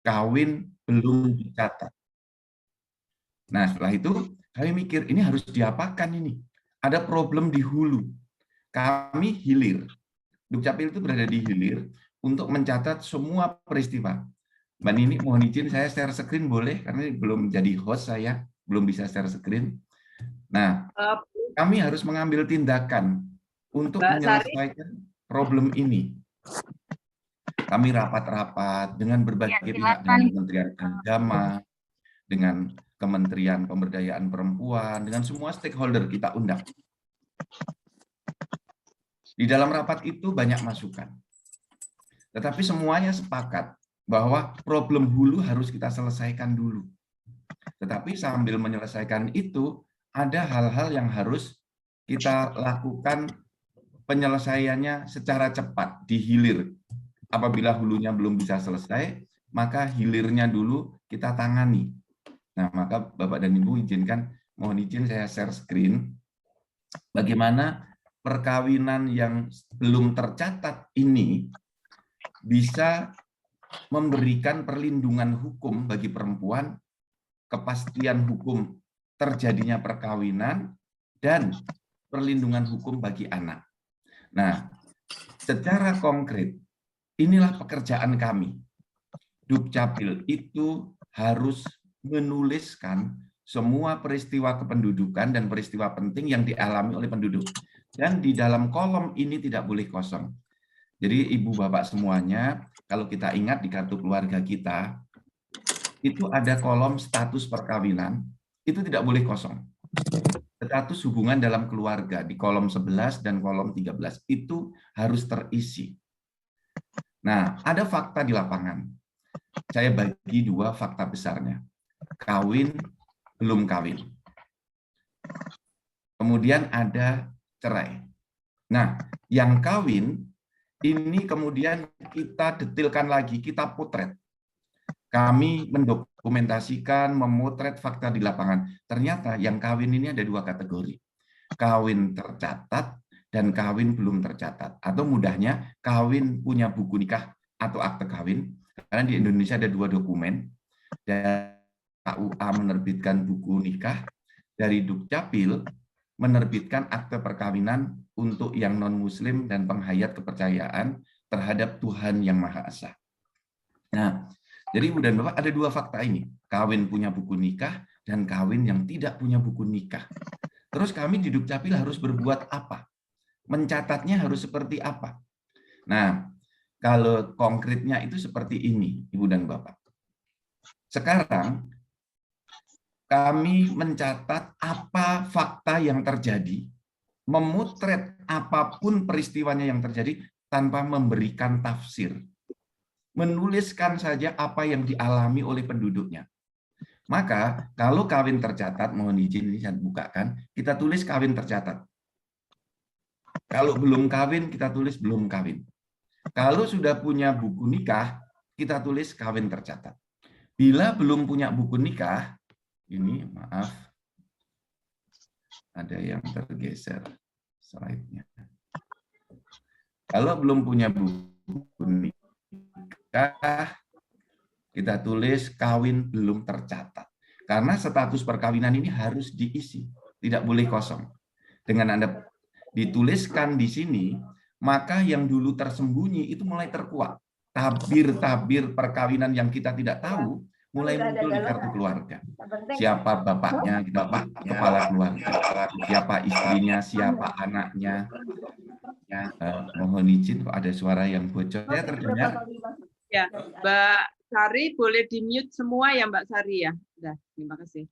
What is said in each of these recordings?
kawin belum dicatat. Nah, setelah itu kami mikir, ini harus diapakan ini? Ada problem di hulu. Kami hilir. Dukcapil itu berada di hilir untuk mencatat semua peristiwa. Mbak Nini, mohon izin saya share screen boleh? Karena belum jadi host saya, belum bisa share screen. Nah, kami harus mengambil tindakan untuk Mbak Sari, menyelesaikan problem ini. Kami rapat-rapat dengan berbagai pihak, dengan Kementerian Agama, dengan Kementerian Pemberdayaan Perempuan, dengan semua stakeholder kita undang. Di dalam rapat itu banyak masukan. Tetapi semuanya sepakat bahwa problem hulu harus kita selesaikan dulu. Tetapi sambil menyelesaikan itu, ada hal-hal yang harus kita lakukan penyelesaiannya secara cepat, di hilir. Apabila hulunya belum bisa selesai, maka hilirnya dulu kita tangani. Nah, maka Bapak dan Ibu izinkan, mohon izin saya share screen. Bagaimana perkawinan yang belum tercatat ini bisa memberikan perlindungan hukum bagi perempuan, kepastian hukum terjadinya perkawinan, dan perlindungan hukum bagi anak. Nah, secara konkret, inilah pekerjaan kami. Dukcapil itu harus menuliskan semua peristiwa kependudukan dan peristiwa penting yang dialami oleh penduduk. Dan di dalam kolom ini tidak boleh kosong. Jadi ibu bapak semuanya, kalau kita ingat di kartu keluarga kita, itu ada kolom status perkawinan, itu tidak boleh kosong. Status hubungan dalam keluarga di kolom 11 dan kolom 13 itu harus terisi. Nah, ada fakta di lapangan. Saya bagi dua fakta besarnya. Kawin, belum kawin. Kemudian ada cerai. Nah, yang kawin, ini kemudian kita detilkan lagi, kita potret. Kami mendokumentasikan, memotret fakta di lapangan. Ternyata yang kawin ini ada dua kategori. Kawin tercatat dan kawin belum tercatat. Atau mudahnya, kawin punya buku nikah atau akte kawin. Karena di Indonesia ada dua dokumen. Dan KUA menerbitkan buku nikah, dari Dukcapil menerbitkan akte perkawinan untuk yang non-muslim dan penghayat kepercayaan terhadap Tuhan Yang Maha Esa. Nah, jadi Ibu dan Bapak ada dua fakta ini. Kawin punya buku nikah dan kawin yang tidak punya buku nikah. Terus kami di Dukcapil harus berbuat apa? Mencatatnya harus seperti apa? Nah, kalau konkretnya itu seperti ini, Ibu dan Bapak. Sekarang kami mencatat apa fakta yang terjadi, memotret apapun peristiwanya yang terjadi tanpa memberikan tafsir. Menuliskan saja apa yang dialami oleh penduduknya. Maka kalau kawin tercatat, mohon izin ini saya bukakan, kita tulis kawin tercatat. Kalau belum kawin, kita tulis belum kawin. Kalau sudah punya buku nikah, kita tulis kawin tercatat. Bila belum punya buku nikah, ini maaf, ada yang tergeser slide-nya. Kalau belum punya buku nikah, kita tulis kawin belum tercatat. Karena status perkawinan ini harus diisi, tidak boleh kosong. Dengan Anda dituliskan di sini, maka yang dulu tersembunyi itu mulai terkuak. Tabir-tabir perkawinan yang kita tidak tahu mulai muncul di kartu keluarga. Siapa bapaknya, bapak kepala keluarga, siapa istrinya, siapa anaknya. Ya, mohon izin kok ada suara yang bocor. Ya, terdengar? Ya, Mbak Sari boleh di-mute semua ya Mbak Sari ya. Sudah, terima kasih.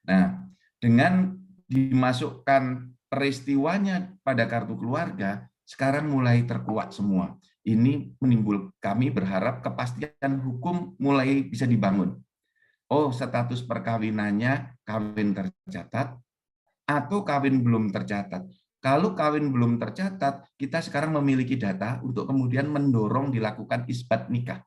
Nah, dengan dimasukkan peristiwanya pada kartu keluarga, sekarang mulai terkuak semua. Ini menimbul, kami berharap kepastian hukum mulai bisa dibangun. Oh, status perkawinannya kawin tercatat atau kawin belum tercatat. Kalau kawin belum tercatat, kita sekarang memiliki data untuk kemudian mendorong dilakukan isbat nikah.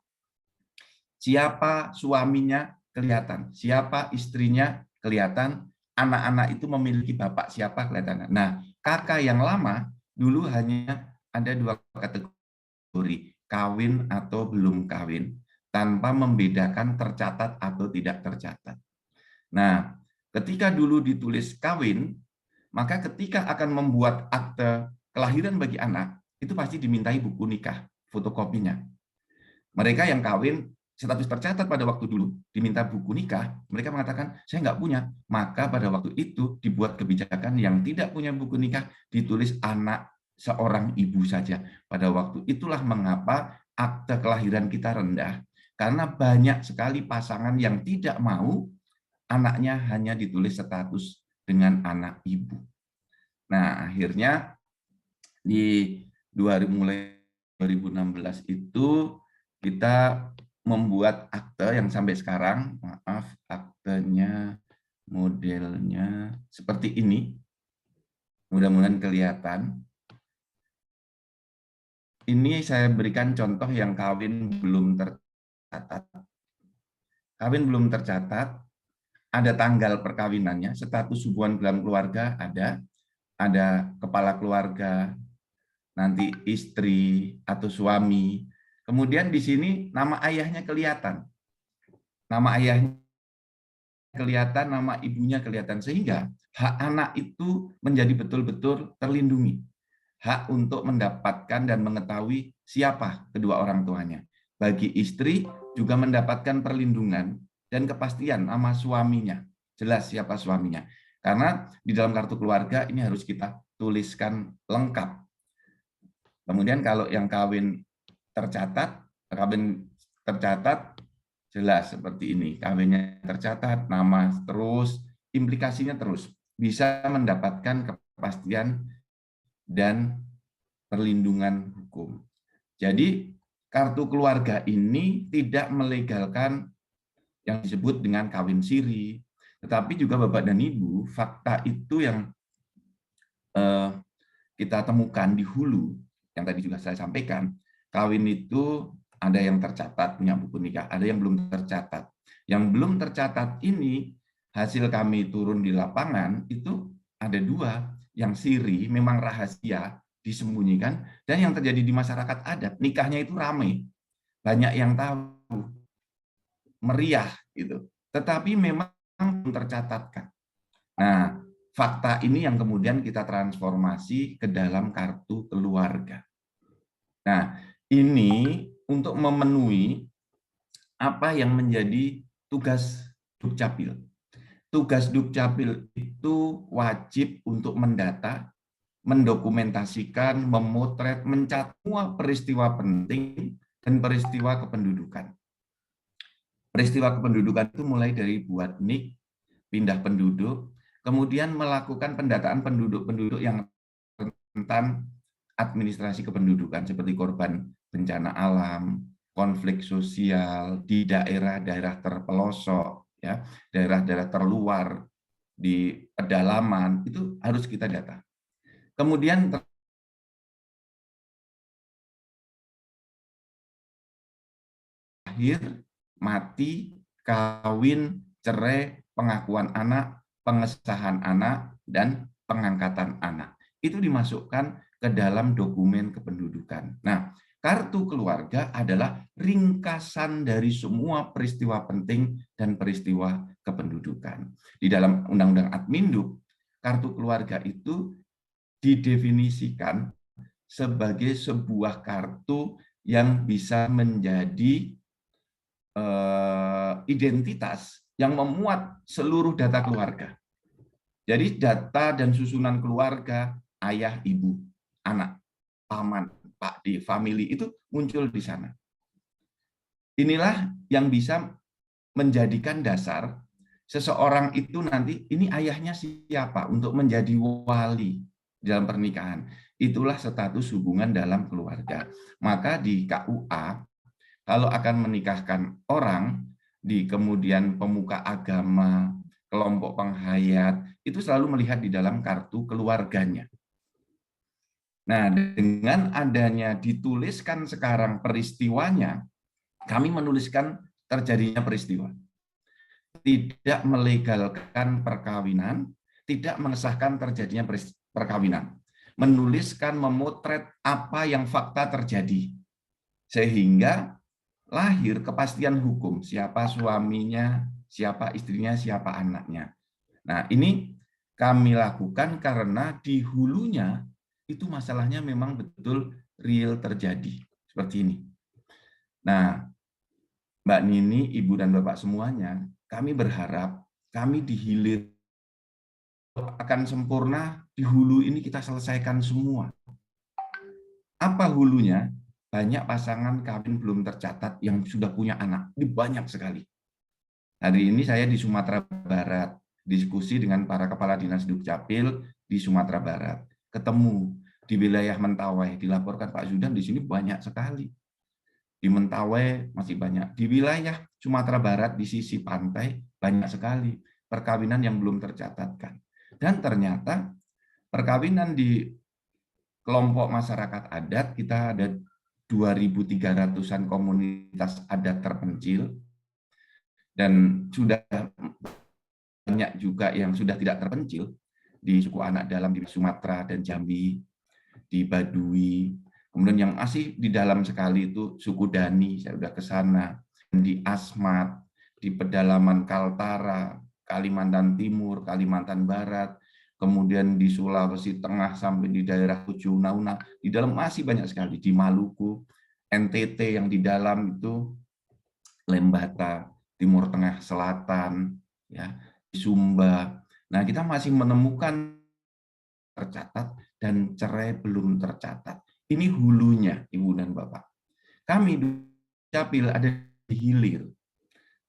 Siapa suaminya kelihatan, siapa istrinya kelihatan, anak-anak itu memiliki bapak siapa kelihatan. Nah, kakak yang lama dulu hanya ada dua kategori, kawin atau belum kawin, tanpa membedakan tercatat atau tidak tercatat. Nah, ketika dulu ditulis kawin, maka ketika akan membuat akte kelahiran bagi anak, itu pasti dimintai buku nikah, fotokopinya. Mereka yang kawin status tercatat pada waktu dulu diminta buku nikah, mereka mengatakan saya nggak punya. Maka pada waktu itu dibuat kebijakan yang tidak punya buku nikah ditulis anak seorang ibu saja. Pada waktu itulah mengapa akte kelahiran kita rendah, karena banyak sekali pasangan yang tidak mau anaknya hanya ditulis status dengan anak ibu. Nah, akhirnya di mulai 2016 itu kita membuat akte yang sampai sekarang, maaf, aktenya modelnya seperti ini. Mudah-mudahan kelihatan. Ini saya berikan contoh yang kawin belum tercatat. Kawin belum tercatat, ada tanggal perkawinannya, status hubungan dalam keluarga ada kepala keluarga, nanti istri atau suami. Kemudian di sini nama ayahnya kelihatan. Nama ayahnya kelihatan, nama ibunya kelihatan. Sehingga hak anak itu menjadi betul-betul terlindungi. Hak untuk mendapatkan dan mengetahui siapa kedua orang tuanya. Bagi istri juga mendapatkan perlindungan dan kepastian nama suaminya. Jelas siapa suaminya. Karena di dalam kartu keluarga ini harus kita tuliskan lengkap. Kemudian kalau yang kawin tercatat jelas seperti ini. Kawinnya tercatat, nama terus, implikasinya terus. Bisa mendapatkan kepastian dan perlindungan hukum. Jadi kartu keluarga ini tidak melegalkan yang disebut dengan kawin siri, tetapi juga Bapak dan Ibu, fakta itu yang kita temukan di hulu, yang tadi juga saya sampaikan, kawin itu ada yang tercatat punya buku nikah, ada yang belum tercatat. Yang belum tercatat ini hasil kami turun di lapangan itu ada 2. Yang siri memang rahasia, disembunyikan, dan yang terjadi di masyarakat adat, nikahnya itu ramai, banyak yang tahu, meriah gitu, tetapi memang belum tercatatkan. Nah, fakta ini yang kemudian kita transformasi ke dalam kartu keluarga. Nah, ini untuk memenuhi apa yang menjadi tugas Dukcapil. Tugas Dukcapil itu wajib untuk mendata, mendokumentasikan, memotret, mencatat semua peristiwa penting dan peristiwa kependudukan. Peristiwa kependudukan itu mulai dari buat NIK, pindah penduduk, kemudian melakukan pendataan penduduk-penduduk yang rentan administrasi kependudukan seperti korban bencana alam, konflik sosial di daerah-daerah terpelosok, ya, daerah-daerah terluar di pedalaman itu harus kita data. Kemudian terakhir mati, kawin, cerai, pengakuan anak, pengesahan anak, dan pengangkatan anak. Itu dimasukkan ke dalam dokumen kependudukan. Nah, kartu keluarga adalah ringkasan dari semua peristiwa penting dan peristiwa kependudukan. Di dalam Undang-Undang Adminduk, kartu keluarga itu didefinisikan sebagai sebuah kartu yang bisa menjadi identitas yang memuat seluruh data keluarga. Jadi data dan susunan keluarga, ayah, ibu, anak, paman, pakde, family itu muncul di sana. Inilah yang bisa menjadikan dasar seseorang itu nanti, ini ayahnya siapa untuk menjadi wali dalam pernikahan. Itulah status hubungan dalam keluarga. Maka di KUA, kalau akan menikahkan orang, di kemudian pemuka agama, kelompok penghayat, itu selalu melihat di dalam kartu keluarganya. Nah, dengan adanya dituliskan sekarang peristiwanya, kami menuliskan terjadinya peristiwa. Tidak melegalkan perkawinan, tidak mengesahkan terjadinya perkawinan. Menuliskan, memotret apa yang fakta terjadi. Sehingga lahir kepastian hukum, siapa suaminya, siapa istrinya, siapa anaknya. Nah, ini kami lakukan karena di hulunya itu masalahnya memang betul real terjadi. Seperti ini. Nah, Mbak Nini, Ibu dan Bapak semuanya, kami berharap kami di hilir akan sempurna, di hulu ini kita selesaikan semua. Apa hulunya? Banyak pasangan kawin belum tercatat yang sudah punya anak. Ini banyak sekali. Hari ini saya di Sumatera Barat, diskusi dengan para kepala dinas Dukcapil di Sumatera Barat. Ketemu di wilayah Mentawai, dilaporkan Pak Zudan di sini banyak sekali. Di Mentawai masih banyak. Di wilayah Sumatera Barat di sisi pantai banyak sekali perkawinan yang belum tercatatkan. Dan ternyata perkawinan di kelompok masyarakat adat kita ada 2.300-an komunitas adat terpencil dan sudah banyak juga yang sudah tidak terpencil di suku anak dalam di Sumatera dan Jambi, di Baduy. Kemudian yang masih di dalam sekali itu suku Dani, saya sudah ke sana, di Asmat, di pedalaman Kaltara, Kalimantan Timur, Kalimantan Barat, kemudian di Sulawesi Tengah sampai di daerah Ujung Nauna, di dalam masih banyak sekali, di Maluku, NTT yang di dalam itu, Lembata, Timur Tengah Selatan, ya, di Sumba. Nah, kita masih menemukan tercatat dan cerai belum tercatat. Ini hulunya, Ibu dan Bapak. Kami di Dukcapil ada di hilir.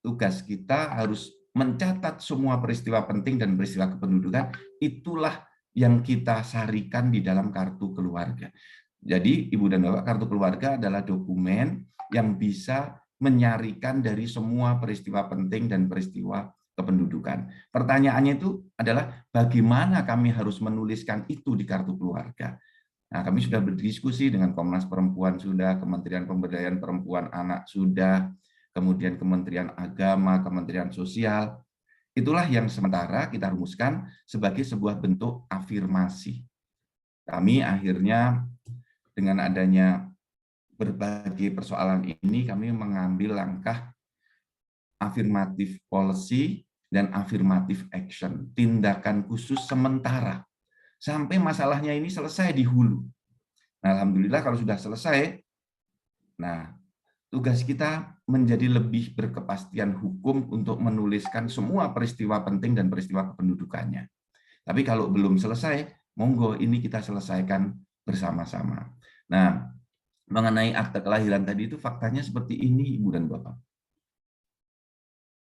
Tugas kita harus mencatat semua peristiwa penting dan peristiwa kependudukan. Itulah yang kita sarikan di dalam kartu keluarga. Jadi, Ibu dan Bapak, kartu keluarga adalah dokumen yang bisa menyarikan dari semua peristiwa penting dan peristiwa kependudukan. Pertanyaannya itu adalah bagaimana kami harus menuliskan itu di kartu keluarga. Nah, kami sudah berdiskusi dengan Komnas Perempuan sudah, Kementerian Pemberdayaan Perempuan Anak sudah, kemudian Kementerian Agama, Kementerian Sosial. Itulah yang sementara kita rumuskan sebagai sebuah bentuk afirmasi. Kami akhirnya dengan adanya berbagai persoalan ini, kami mengambil langkah afirmative policy dan afirmative action, tindakan khusus sementara, sampai masalahnya ini selesai di hulu. Nah, alhamdulillah kalau sudah selesai, nah tugas kita menjadi lebih berkepastian hukum untuk menuliskan semua peristiwa penting dan peristiwa kependudukannya. Tapi kalau belum selesai, monggo ini kita selesaikan bersama-sama. Nah, mengenai akte kelahiran tadi itu faktanya seperti ini, Ibu dan Bapak.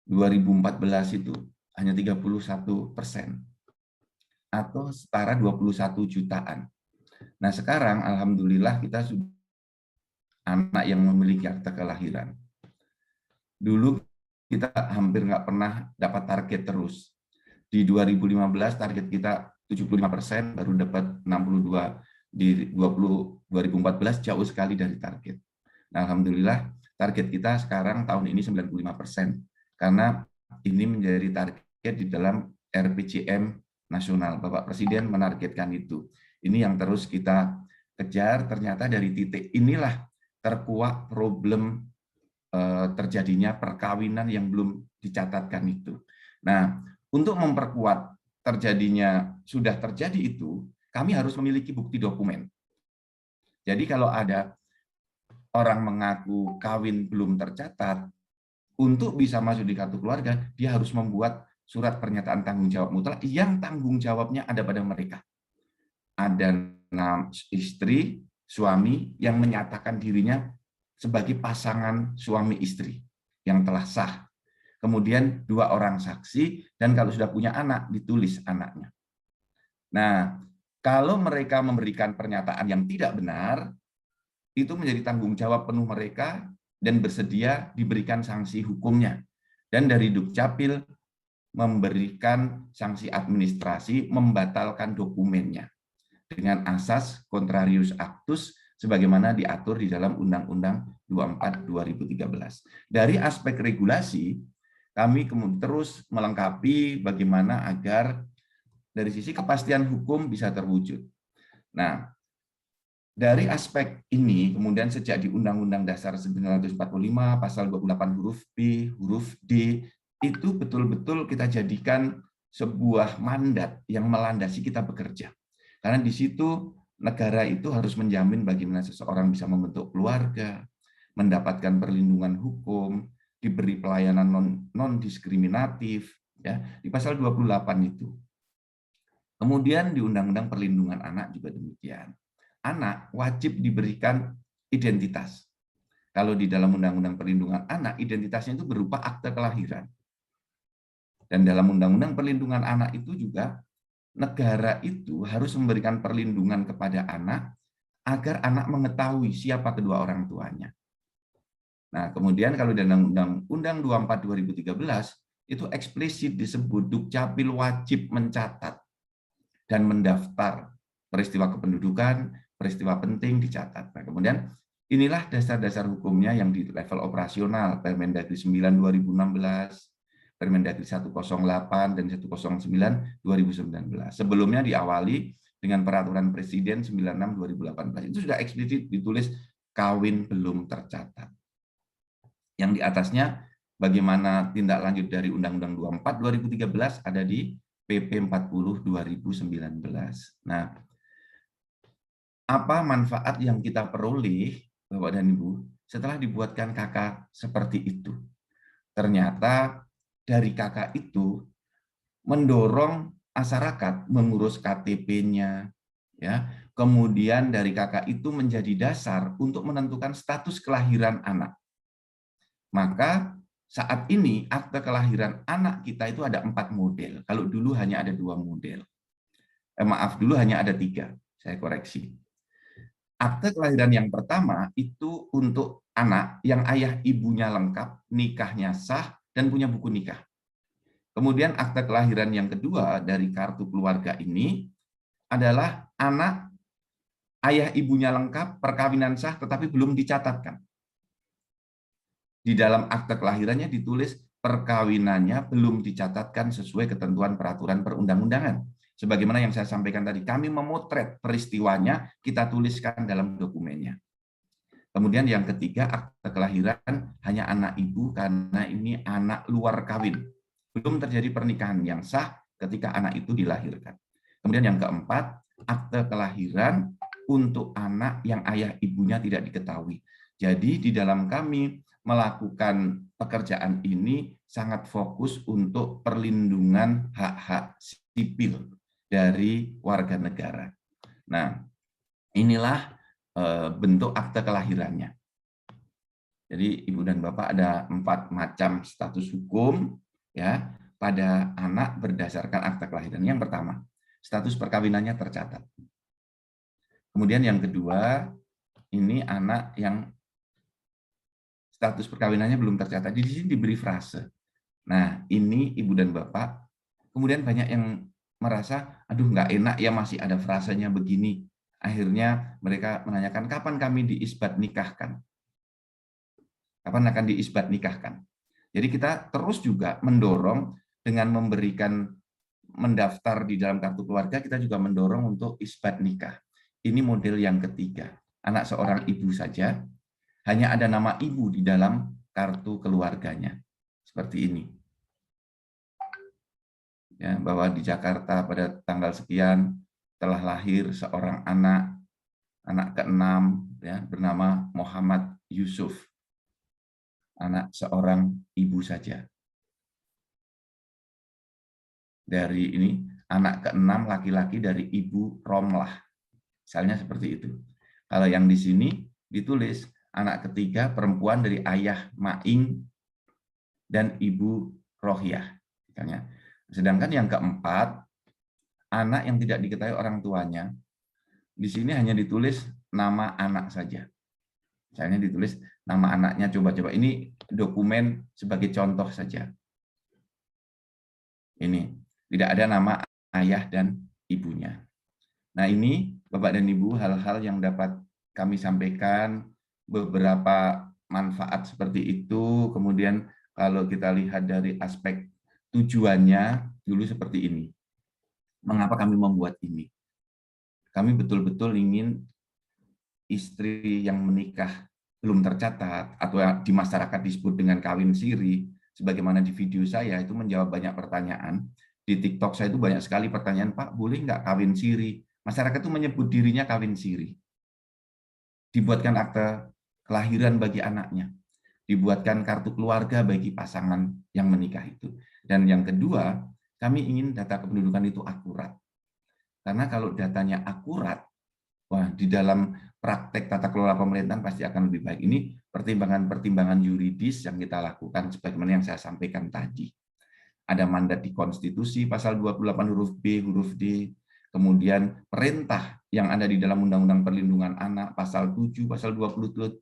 2014 itu hanya 31% atau setara 21 jutaan. Nah, sekarang alhamdulillah kita sudah anak yang memiliki akte kelahiran. Dulu kita hampir nggak pernah dapat target terus. Di 2015 target kita 75%, baru dapat 62. Di 2014 jauh sekali dari target. Nah, alhamdulillah target kita sekarang tahun ini 95%. Karena ini menjadi target di dalam RPJM nasional. Bapak Presiden menargetkan itu. Ini yang terus kita kejar, ternyata dari titik inilah terkuak problem terjadinya perkawinan yang belum dicatatkan itu. Nah, untuk memperkuat terjadinya sudah terjadi itu, kami harus memiliki bukti dokumen. Jadi kalau ada orang mengaku kawin belum tercatat, untuk bisa masuk di kartu keluarga, dia harus membuat surat pernyataan tanggung jawab mutlak yang tanggung jawabnya ada pada mereka. Ada istri, suami yang menyatakan dirinya sebagai pasangan suami istri yang telah sah. Kemudian 2 orang saksi, dan kalau sudah punya anak, ditulis anaknya. Nah, kalau mereka memberikan pernyataan yang tidak benar, itu menjadi tanggung jawab penuh mereka dan bersedia diberikan sanksi hukumnya. Dan dari Dukcapil memberikan sanksi administrasi, membatalkan dokumennya dengan asas contrarius actus sebagaimana diatur di dalam Undang-Undang 24 2013. Dari aspek regulasi, kami kemudian terus melengkapi bagaimana agar dari sisi kepastian hukum bisa terwujud. Nah, Dari aspek ini, kemudian sejak di Undang-Undang Dasar 1945, pasal 28 huruf B, huruf D, itu betul-betul kita jadikan sebuah mandat yang melandasi kita bekerja. Karena di situ negara itu harus menjamin bagaimana seseorang bisa membentuk keluarga, mendapatkan perlindungan hukum, diberi pelayanan non-diskriminatif, ya, di pasal 28 itu. Kemudian di Undang-Undang Perlindungan Anak juga demikian. Anak wajib diberikan identitas. Kalau di dalam Undang-Undang Perlindungan Anak, identitasnya itu berupa akte kelahiran. Dan dalam Undang-Undang Perlindungan Anak itu juga, negara itu harus memberikan perlindungan kepada anak agar anak mengetahui siapa kedua orang tuanya. Nah, kemudian kalau dalam Undang-Undang 24/2013, itu eksplisit disebut Dukcapil wajib mencatat dan mendaftar peristiwa kependudukan, peristiwa penting dicatat. Nah, kemudian inilah dasar-dasar hukumnya yang di level operasional, Permendagri 9 2016, Permendagri 108 dan 109 2019. Sebelumnya diawali dengan Peraturan Presiden 96 2018. Itu sudah eksplisit ditulis kawin belum tercatat. Yang di atasnya bagaimana tindak lanjut dari Undang-Undang 24 2013 ada di PP 40 2019. Nah, apa manfaat yang kita peroleh, Bapak dan Ibu, setelah dibuatkan KK seperti itu? Ternyata dari KK itu mendorong masyarakat mengurus KTP-nya, ya. Kemudian dari KK itu menjadi dasar untuk menentukan status kelahiran anak. Maka saat ini akte kelahiran anak kita itu ada 4 model. Kalau dulu hanya ada 2 model. Maaf, dulu hanya ada 3. Saya koreksi. Akte kelahiran yang pertama itu untuk anak yang ayah ibunya lengkap, nikahnya sah, dan punya buku nikah. Kemudian akte kelahiran yang kedua dari kartu keluarga ini adalah anak ayah ibunya lengkap, perkawinan sah, tetapi belum dicatatkan. Di dalam akte kelahirannya ditulis perkawinannya belum dicatatkan sesuai ketentuan peraturan perundang-undangan. Sebagaimana yang saya sampaikan tadi, kami memotret peristiwanya, kita tuliskan dalam dokumennya. Kemudian yang ketiga, akte kelahiran hanya anak ibu karena ini anak luar kawin. Belum terjadi pernikahan yang sah ketika anak itu dilahirkan. Kemudian yang keempat, akte kelahiran untuk anak yang ayah ibunya tidak diketahui. Jadi di dalam kami melakukan pekerjaan ini sangat fokus untuk perlindungan hak-hak sipil dari warga negara. Nah, inilah bentuk akte kelahirannya. Jadi Ibu dan Bapak ada 4 macam status hukum ya pada anak berdasarkan akte kelahiran. Yang pertama, status perkawinannya tercatat. Kemudian yang kedua, ini anak yang status perkawinannya belum tercatat. Di sini diberi frase. Nah, ini Ibu dan Bapak. Kemudian banyak yang merasa, aduh nggak enak ya masih ada frasenya begini. Akhirnya mereka menanyakan, kapan kami diisbat nikahkan? Kapan akan diisbat nikahkan? Jadi kita terus juga mendorong dengan memberikan mendaftar di dalam kartu keluarga, kita juga mendorong untuk isbat nikah. Ini model yang ketiga. Anak seorang ibu saja, hanya ada nama ibu di dalam kartu keluarganya. Seperti ini. Ya, bahwa di Jakarta pada tanggal sekian telah lahir seorang anak ke-6 ya, bernama Muhammad Yusuf. Anak seorang ibu saja. Dari ini anak ke-6 laki-laki dari ibu Romlah. Misalnya seperti itu. Kalau yang di sini ditulis anak ketiga perempuan dari ayah Maing dan ibu Rohiah. Misalnya. Sedangkan yang keempat, anak yang tidak diketahui orang tuanya, di sini hanya ditulis nama anak saja. Misalnya ditulis nama anaknya, coba-coba. Ini dokumen sebagai contoh saja. Ini, tidak ada nama ayah dan ibunya. Nah ini, Bapak dan Ibu, hal-hal yang dapat kami sampaikan, beberapa manfaat seperti itu, kemudian kalau kita lihat dari aspek tujuannya dulu seperti ini. Mengapa kami membuat ini? Kami betul-betul ingin istri yang menikah belum tercatat atau di masyarakat disebut dengan kawin siri, sebagaimana di video saya itu menjawab banyak pertanyaan. Di TikTok saya itu banyak sekali pertanyaan, Pak, boleh nggak kawin siri? Masyarakat itu menyebut dirinya kawin siri. Dibuatkan akte kelahiran bagi anaknya, dibuatkan kartu keluarga bagi pasangan yang menikah itu. Dan yang kedua, kami ingin data kependudukan itu akurat. Karena kalau datanya akurat, wah, di dalam praktek tata kelola pemerintahan pasti akan lebih baik. Ini pertimbangan-pertimbangan yuridis yang kita lakukan sebagaimana yang saya sampaikan tadi. Ada mandat di konstitusi pasal 28 huruf B, huruf D, kemudian perintah yang ada di dalam Undang-Undang Perlindungan Anak pasal 7, pasal 27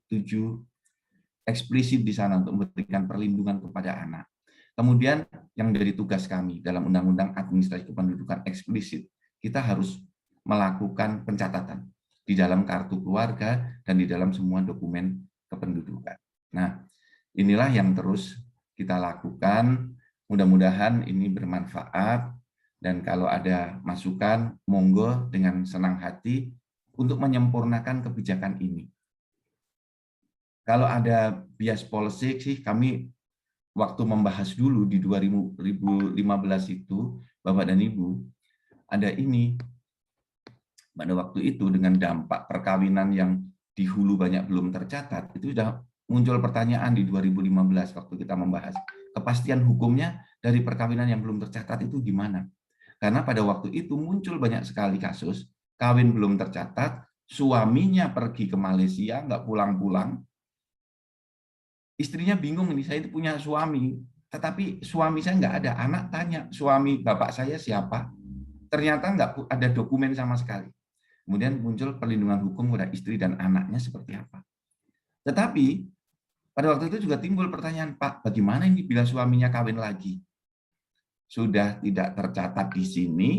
eksplisit di sana untuk memberikan perlindungan kepada anak. Kemudian yang dari tugas kami dalam Undang-Undang Administrasi Kependudukan eksplisit, kita harus melakukan pencatatan di dalam kartu keluarga dan di dalam semua dokumen kependudukan. Nah, inilah yang terus kita lakukan. Mudah-mudahan ini bermanfaat, dan kalau ada masukan, monggo dengan senang hati untuk menyempurnakan kebijakan ini. Kalau ada bias policy sih, kami waktu membahas dulu di 2015 itu, Bapak dan Ibu, ada ini. Pada waktu itu dengan dampak perkawinan yang di hulu banyak belum tercatat, itu sudah muncul pertanyaan di 2015 waktu kita membahas. Kepastian hukumnya dari perkawinan yang belum tercatat itu gimana? Karena pada waktu itu muncul banyak sekali kasus, kawin belum tercatat, suaminya pergi ke Malaysia, nggak pulang-pulang, istrinya bingung, ini saya punya suami, tetapi suami saya nggak ada. Anak tanya, suami bapak saya siapa? Ternyata nggak ada dokumen sama sekali. Kemudian muncul perlindungan hukum kepada istri dan anaknya seperti apa. Tetapi pada waktu itu juga timbul pertanyaan, Pak, bagaimana ini bila suaminya kawin lagi? Sudah tidak tercatat di sini,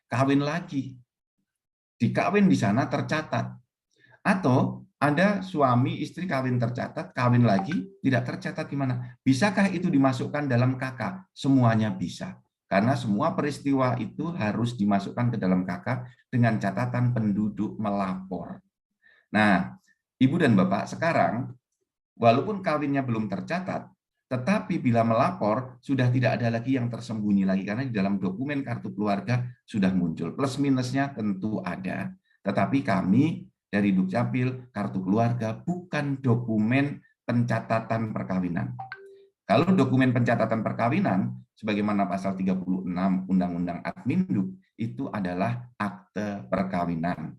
kawin lagi. Dikawin di sana tercatat. Atau ada suami istri kawin tercatat, kawin lagi tidak tercatat gimana? Bisakah itu dimasukkan dalam KK? Semuanya bisa. Karena semua peristiwa itu harus dimasukkan ke dalam KK dengan catatan penduduk melapor. Nah, Ibu dan Bapak, sekarang walaupun kawinnya belum tercatat, tetapi bila melapor sudah tidak ada lagi yang tersembunyi lagi, karena di dalam dokumen kartu keluarga sudah muncul. Plus minusnya tentu ada, tetapi kami dari Dukcapil kartu keluarga bukan dokumen pencatatan perkawinan. Kalau dokumen pencatatan perkawinan sebagaimana pasal 36 Undang-Undang Adminduk itu adalah akte perkawinan.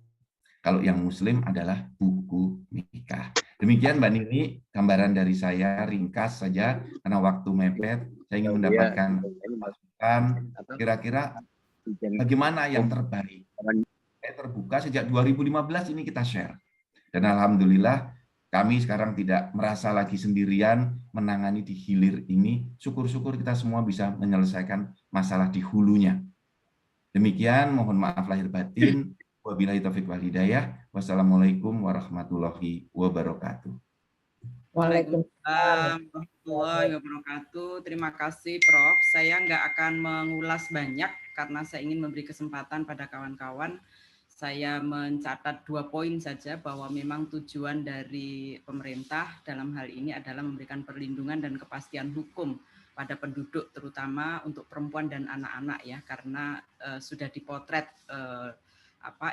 Kalau yang Muslim adalah buku nikah. Demikian Mbak Nini, gambaran dari saya ringkas saja karena waktu mepet. Saya ingin mendapatkan masukan. Kira-kira bagaimana yang terbaik? Saya terbuka sejak 2015 ini kita share. Dan alhamdulillah kami sekarang tidak merasa lagi sendirian menangani di hilir ini. Syukur-syukur kita semua bisa menyelesaikan masalah di hulunya. Demikian, mohon maaf lahir batin. Wabillahi taufiq wal hidayah. Wassalamualaikum warahmatullahi wabarakatuh. Waalaikumsalam warahmatullahi wabarakatuh. Terima kasih Prof. Saya nggak akan mengulas banyak karena saya ingin memberi kesempatan pada kawan-kawan. Saya mencatat 2 poin saja bahwa memang tujuan dari pemerintah dalam hal ini adalah memberikan perlindungan dan kepastian hukum pada penduduk, terutama untuk perempuan dan anak-anak ya, karena sudah dipotret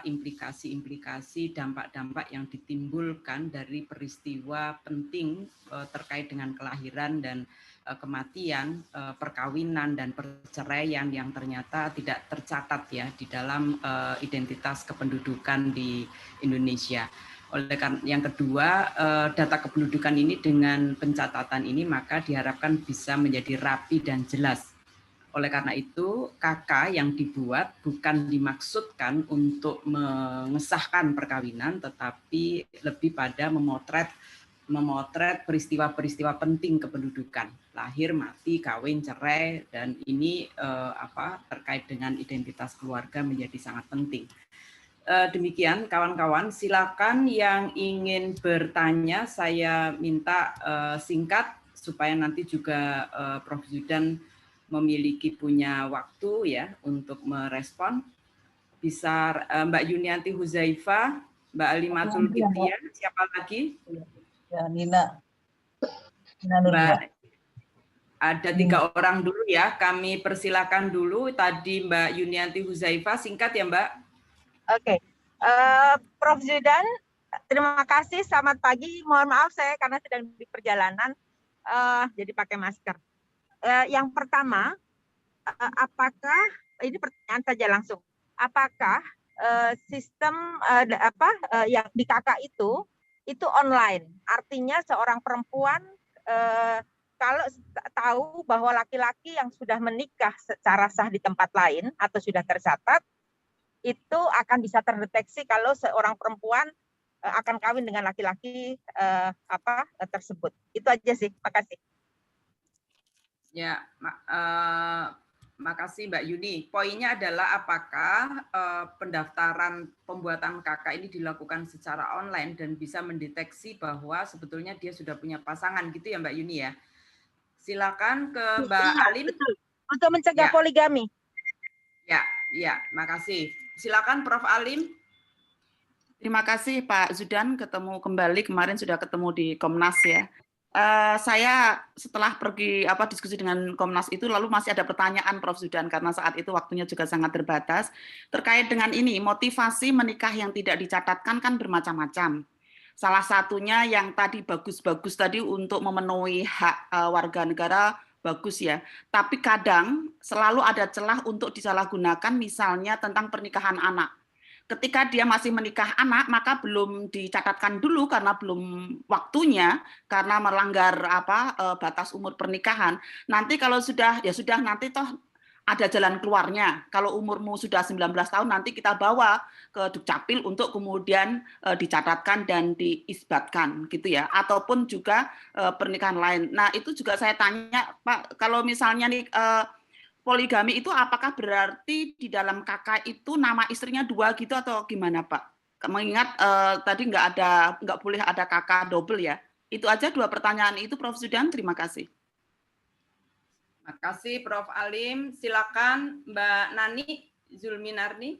implikasi-implikasi, dampak-dampak yang ditimbulkan dari peristiwa penting terkait dengan kelahiran dan kematian, perkawinan dan perceraian yang ternyata tidak tercatat ya di dalam identitas kependudukan di Indonesia. Oleh karena yang kedua, data kependudukan ini dengan pencatatan ini maka diharapkan bisa menjadi rapi dan jelas. Oleh karena itu, KK yang dibuat bukan dimaksudkan untuk mengesahkan perkawinan, tetapi lebih pada memotret peristiwa-peristiwa penting kependudukan, lahir, mati, kawin, cerai, dan ini terkait dengan identitas keluarga menjadi sangat penting. Demikian kawan-kawan, silakan yang ingin bertanya, saya minta singkat supaya nanti juga Prof. Zudan memiliki punya waktu ya untuk merespon. Bisa Mbak Yunianti Huzaifa, Mbak Alimatul Kiptian, siapa lagi? Ya, Nina. Mbak, ada 3 orang dulu ya, kami persilakan dulu. Tadi Mbak Yunianti Huzaifa, singkat ya Mbak. Oke, Prof. Zudan, terima kasih. Selamat pagi. Mohon maaf saya karena sedang di perjalanan, jadi pakai masker. Yang pertama, apakah ini pertanyaan saja langsung? Apakah sistem yang di KK itu online? Artinya seorang perempuan kalau tahu bahwa laki-laki yang sudah menikah secara sah di tempat lain atau sudah tercatat, itu akan bisa terdeteksi kalau seorang perempuan akan kawin dengan laki-laki tersebut. Itu aja sih. Makasih. Ya, makasih Mbak Yuni. Poinnya adalah apakah pendaftaran pembuatan KK ini dilakukan secara online dan bisa mendeteksi bahwa sebetulnya dia sudah punya pasangan gitu ya Mbak Yuni ya. Silakan ke Mbak Alim. Betul. Untuk mencegah poligami. Ya, makasih. Silakan Prof. Alim. Terima kasih Pak Zudan, ketemu kembali, kemarin sudah ketemu di Komnas ya. Saya setelah pergi diskusi dengan Komnas itu lalu masih ada pertanyaan Prof. Zudan karena saat itu waktunya juga sangat terbatas terkait dengan ini, motivasi menikah yang tidak dicatatkan kan bermacam-macam. Salah satunya yang tadi bagus-bagus tadi untuk memenuhi hak warga negara bagus ya. Tapi kadang selalu ada celah untuk disalahgunakan misalnya tentang pernikahan anak. Ketika dia masih menikah anak maka belum dicatatkan dulu karena belum waktunya karena melanggar batas umur pernikahan. Nanti kalau sudah nanti toh ada jalan keluarnya. Kalau umurmu sudah 19 tahun nanti kita bawa ke Dukcapil untuk kemudian dicatatkan dan diisbatkan gitu ya. Ataupun juga pernikahan lain. Nah, itu juga saya tanya Pak, kalau misalnya nih poligami itu apakah berarti di dalam KK itu nama istrinya 2 gitu atau gimana Pak? Mengingat tadi nggak boleh ada KK double ya. Itu aja 2 pertanyaan itu Prof. Zudan, terima kasih. Terima kasih Prof. Alim. Silakan Mbak Nani Zulminarni.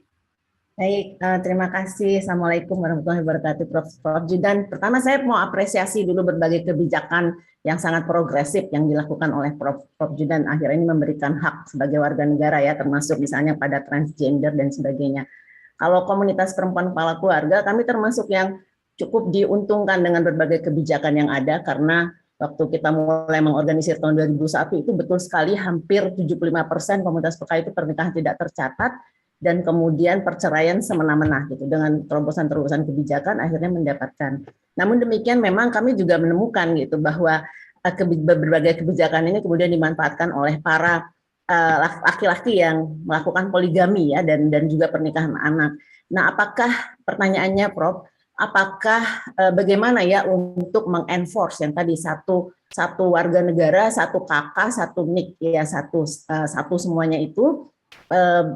Baik, terima kasih. Assalamualaikum warahmatullahi wabarakatuh, Prof. Zudan. Pertama saya mau apresiasi dulu berbagai kebijakan yang sangat progresif yang dilakukan oleh Prof. Zudan. Akhirnya ini memberikan hak sebagai warga negara ya, termasuk misalnya pada transgender dan sebagainya. Kalau komunitas perempuan kepala keluarga, kami termasuk yang cukup diuntungkan dengan berbagai kebijakan yang ada karena waktu kita mulai mengorganisir tahun 2001 itu betul sekali hampir 75% komunitas PK itu pernikahan tidak tercatat dan kemudian perceraian semena-mena gitu dengan terobosan-terobosan kebijakan akhirnya mendapatkan. Namun demikian memang kami juga menemukan gitu bahwa berbagai kebijakan ini kemudian dimanfaatkan oleh para laki-laki yang melakukan poligami ya dan juga pernikahan anak. Nah, apakah pertanyaannya Prof, apakah bagaimana ya untuk mengenforce yang tadi satu warga negara, 1 KK, 1 NIK ya satu semuanya itu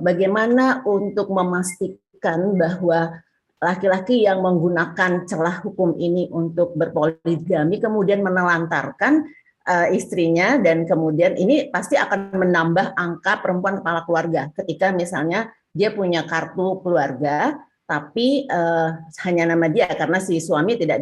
bagaimana untuk memastikan bahwa laki-laki yang menggunakan celah hukum ini untuk berpoligami kemudian menelantarkan istrinya dan kemudian ini pasti akan menambah angka perempuan kepala keluarga ketika misalnya dia punya kartu keluarga tapi hanya nama dia karena si suami tidak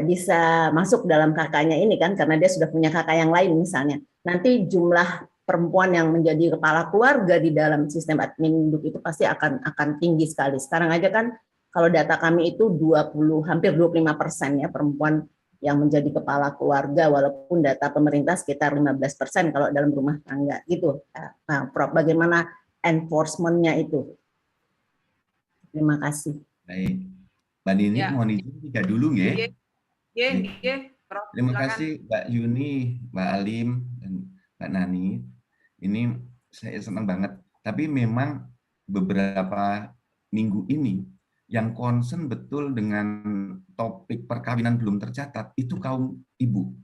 bisa masuk dalam kakaknya ini kan karena dia sudah punya kakak yang lain misalnya. Nanti jumlah perempuan yang menjadi kepala keluarga di dalam sistem admin induk itu pasti akan tinggi sekali. Sekarang aja kan kalau data kami itu hampir 25% ya perempuan yang menjadi kepala keluarga walaupun data pemerintah sekitar 15% kalau dalam rumah tangga gitu. Nah, Prof, bagaimana enforcement-nya itu? Terima kasih. Baik. Mbak Nini, mohon izin 3 dulu nggih. Terima kasih Mbak Yuni, Mbak Alim, dan Mbak Nani. Ini saya senang banget. Tapi memang beberapa minggu ini yang concern betul dengan topik perkawinan belum tercatat itu kaum ibu.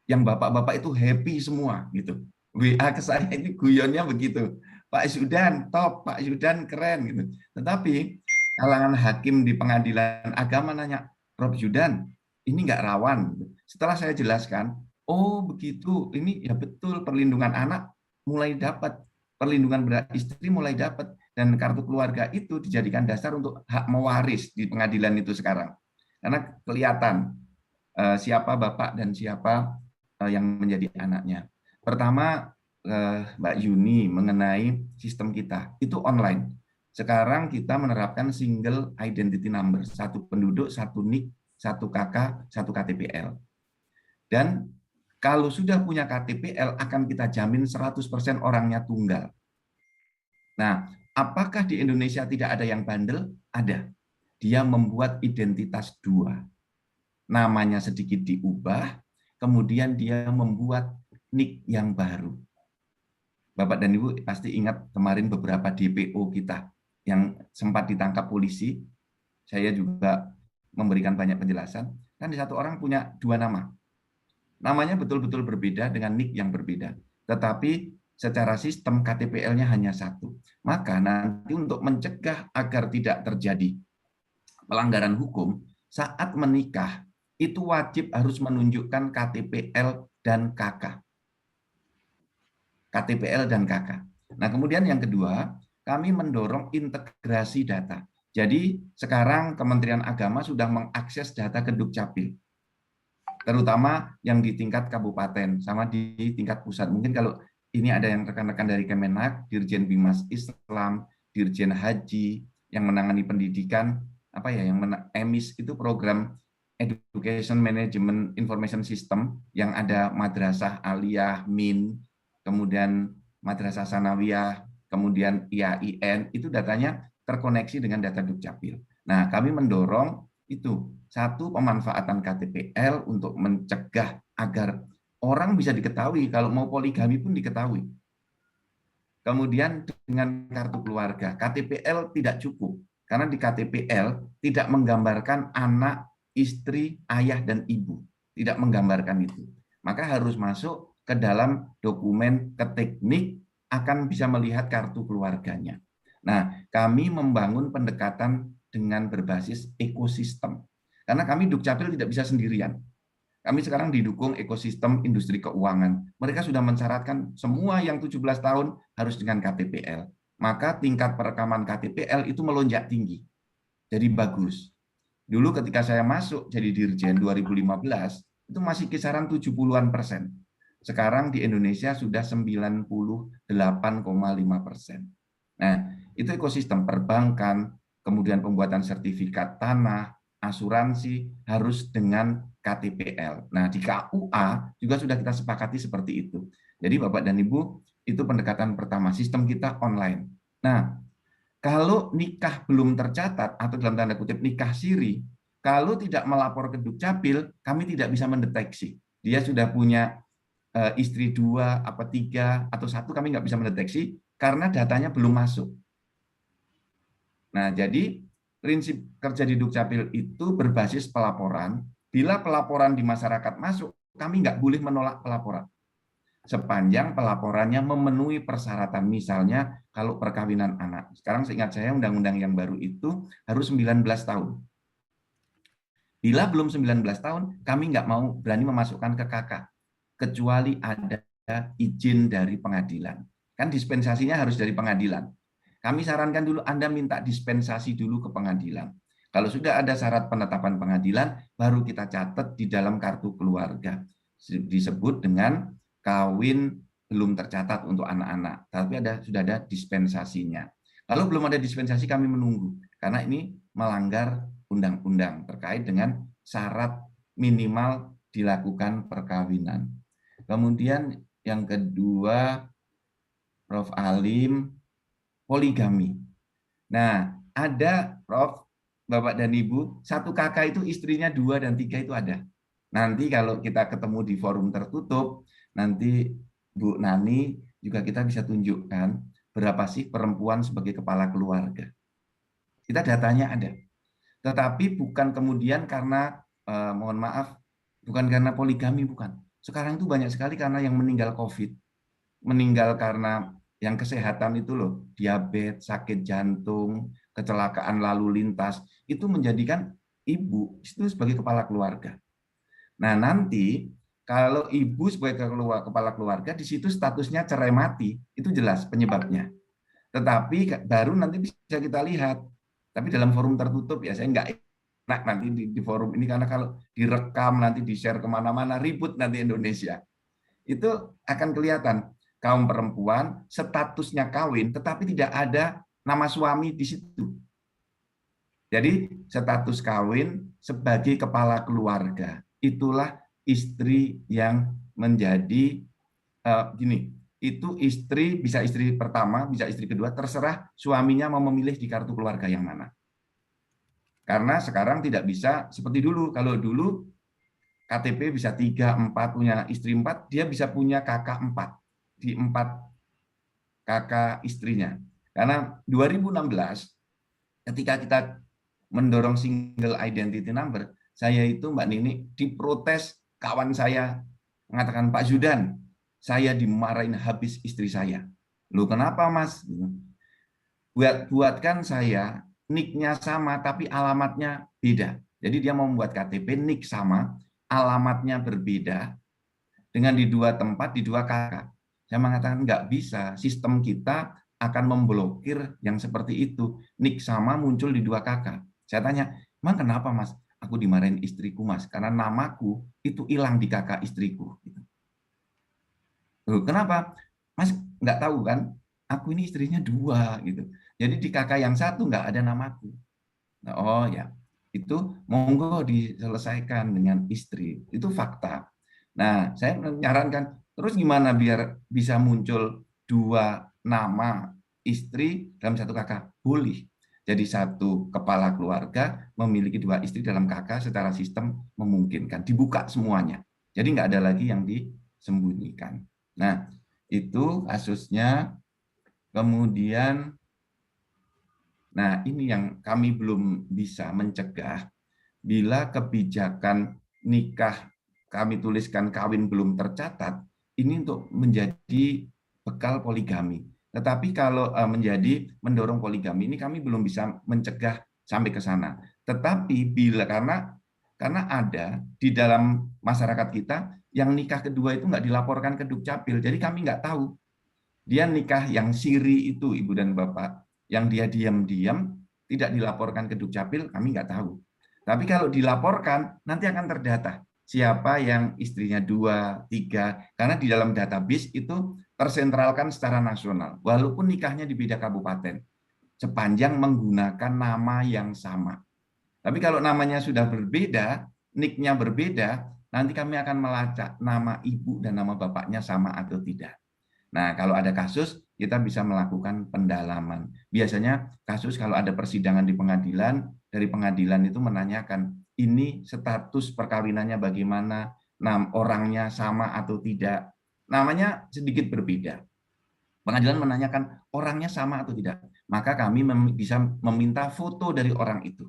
Yang bapak-bapak itu happy semua gitu. WA ke saya ini guyonnya begitu. Pak Zudan top, Pak Zudan keren gitu. Tetapi kalangan hakim di pengadilan agama nanya, Prof. Zudan, ini nggak rawan. Setelah saya jelaskan, oh begitu, ini ya betul perlindungan anak mulai dapat, perlindungan istri mulai dapat. dan kartu keluarga itu dijadikan dasar untuk hak mewaris di pengadilan itu sekarang. Karena kelihatan siapa bapak dan siapa yang menjadi anaknya. Pertama, Mbak Yuni, mengenai sistem kita, itu online. Sekarang kita menerapkan single identity number, satu penduduk, satu NIK, satu KK, satu KTPL. Dan kalau sudah punya KTPL, akan kita jamin 100% orangnya tunggal. Nah, apakah di Indonesia tidak ada yang bandel? Ada. Dia membuat identitas dua. Namanya sedikit diubah, kemudian dia membuat NIK yang baru. Bapak dan Ibu pasti ingat kemarin beberapa DPO kita yang sempat ditangkap polisi. Saya juga memberikan banyak penjelasan. Kan satu orang punya dua nama. Namanya betul-betul berbeda dengan NIK yang berbeda. Tetapi secara sistem KTPL-nya hanya satu. Maka nanti untuk mencegah agar tidak terjadi pelanggaran hukum, saat menikah, itu wajib harus menunjukkan KTPL dan KK. KTPL dan KK. Nah, kemudian yang kedua, kami mendorong integrasi data. Jadi sekarang Kementerian Agama sudah mengakses data ke Dukcapil, terutama yang di tingkat kabupaten sama di tingkat pusat. Mungkin kalau ini ada yang rekan-rekan dari Kemenak, Dirjen Bimas Islam, Dirjen Haji, yang menangani pendidikan, yang EMIS itu program Education Management Information System, yang ada madrasah aliyah, MIN, kemudian madrasah sanawiyah, kemudian IAIN, itu datanya terkoneksi dengan data Dukcapil. Nah, kami mendorong itu, satu, pemanfaatan KTPL untuk mencegah agar orang bisa diketahui, kalau mau poligami pun diketahui. Kemudian dengan kartu keluarga, KTPL tidak cukup, karena di KTPL tidak menggambarkan anak, istri, ayah, dan ibu. Tidak menggambarkan itu. Maka harus masuk ke dalam dokumen ke teknik, akan bisa melihat kartu keluarganya. Nah, kami membangun pendekatan dengan berbasis ekosistem. Karena kami Dukcapil tidak bisa sendirian. Kami sekarang didukung ekosistem industri keuangan. Mereka sudah mensyaratkan semua yang 17 tahun harus dengan KTPL. Maka tingkat perekaman KTPL itu melonjak tinggi. Jadi bagus. Dulu ketika saya masuk jadi Dirjen 2015, itu masih kisaran 70-an%. Sekarang di Indonesia sudah 98,5%. Nah, itu ekosistem perbankan, kemudian pembuatan sertifikat tanah, asuransi harus dengan KTPL. Nah, di KUA juga sudah kita sepakati seperti itu. Jadi Bapak dan Ibu, itu pendekatan pertama, sistem kita online. Nah, kalau nikah belum tercatat, atau dalam tanda kutip nikah siri, kalau tidak melapor ke Dukcapil, kami tidak bisa mendeteksi. Dia sudah punya istri 2, 3, atau 1, kami nggak bisa mendeteksi, karena datanya belum masuk. Nah, jadi prinsip kerja di Dukcapil itu berbasis pelaporan. Bila pelaporan di masyarakat masuk, kami nggak boleh menolak pelaporan. Sepanjang pelaporannya memenuhi persyaratan. Misalnya, kalau perkawinan anak. Sekarang seingat saya, undang-undang yang baru itu harus 19 tahun. Bila belum 19 tahun, kami nggak mau berani memasukkan ke KK. Kecuali ada izin dari pengadilan. Kan dispensasinya harus dari pengadilan. Kami sarankan dulu Anda minta dispensasi dulu ke pengadilan. Kalau sudah ada syarat penetapan pengadilan, baru kita catat di dalam kartu keluarga. Disebut dengan kawin belum tercatat untuk anak-anak. Tapi sudah ada dispensasinya. Kalau belum ada dispensasi, kami menunggu. Karena ini melanggar undang-undang terkait dengan syarat minimal dilakukan perkawinan. Kemudian yang kedua, Prof. Alim, poligami. Nah, ada Prof, Bapak dan Ibu, satu kakak itu istrinya 2 dan 3 itu ada. Nanti kalau kita ketemu di forum tertutup, nanti Bu Nani juga kita bisa tunjukkan berapa sih perempuan sebagai kepala keluarga. Kita datanya ada. Tetapi bukan kemudian karena, mohon maaf, bukan karena poligami, bukan. Sekarang itu banyak sekali karena yang meninggal COVID. Meninggal karena yang kesehatan itu loh, diabetes, sakit jantung, kecelakaan lalu lintas, itu menjadikan ibu itu sebagai kepala keluarga. Nah, nanti kalau ibu sebagai kepala keluarga, di situ statusnya cerai mati, itu jelas penyebabnya. Tetapi baru nanti bisa kita lihat. Tapi dalam forum tertutup ya saya nggak enak nanti di forum ini, karena kalau direkam nanti di-share kemana-mana ribut nanti Indonesia. Itu akan kelihatan kaum perempuan statusnya kawin, tetapi tidak ada nama suami di situ. Jadi status kawin sebagai kepala keluarga, itulah istri yang menjadi gini. Itu istri, bisa istri pertama, bisa istri kedua, terserah suaminya mau memilih di kartu keluarga yang mana. Karena sekarang tidak bisa seperti dulu. Kalau dulu KTP bisa 3, 4, punya istri 4, dia bisa punya kakak 4 di 4 kakak istrinya. Karena 2016 ketika kita mendorong single identity number, saya itu Mbak Nini diprotes kawan saya mengatakan, Pak Zudan, saya dimarahin habis istri saya. Loh kenapa Mas? Buatkan saya nicknya sama tapi alamatnya beda. Jadi dia mau membuat KTP nick sama, alamatnya berbeda dengan di 2 tempat, di 2 kakak. Saya mengatakan nggak bisa, sistem kita akan memblokir yang seperti itu. Nick sama muncul di 2 kakak. Saya tanya, emang kenapa Mas? Aku dimarahin istriku Mas, karena namaku itu hilang di kakak istriku. Loh, kenapa? Mas nggak tahu kan? Aku ini istrinya 2 gitu. Jadi di kakak yang 1 nggak ada namaku. Oh ya, itu monggo diselesaikan dengan istri. Itu fakta. Nah, saya menyarankan terus gimana biar bisa muncul 2 nama istri dalam 1 kakak? Boleh. Jadi 1 kepala keluarga memiliki 2 istri dalam kakak secara sistem memungkinkan. Dibuka semuanya. Jadi nggak ada lagi yang disembunyikan. Nah, itu kasusnya. Kemudian, nah ini yang kami belum bisa mencegah. Bila kebijakan nikah kami tuliskan kawin belum tercatat, ini untuk menjadi bekal poligami. Tetapi kalau menjadi mendorong poligami, ini kami belum bisa mencegah sampai ke sana. Tetapi bila karena ada di dalam masyarakat kita yang nikah kedua itu nggak dilaporkan ke Dukcapil, jadi kami nggak tahu dia nikah yang siri itu Ibu dan Bapak, yang dia diam-diam tidak dilaporkan ke Dukcapil, kami nggak tahu. Tapi kalau dilaporkan nanti akan terdata siapa yang istrinya 2, 3, karena di dalam database itu tersentralkan secara nasional, walaupun nikahnya di beda kabupaten, sepanjang menggunakan nama yang sama. Tapi kalau namanya sudah berbeda, nicknya berbeda, nanti kami akan melacak nama ibu dan nama bapaknya sama atau tidak. Nah, kalau ada kasus, kita bisa melakukan pendalaman. Biasanya kasus kalau ada persidangan di pengadilan, dari pengadilan itu menanyakan, ini status perkawinannya bagaimana, orangnya sama atau tidak. Namanya sedikit berbeda. Pengadilan menanyakan orangnya sama atau tidak. Maka kami bisa meminta foto dari orang itu.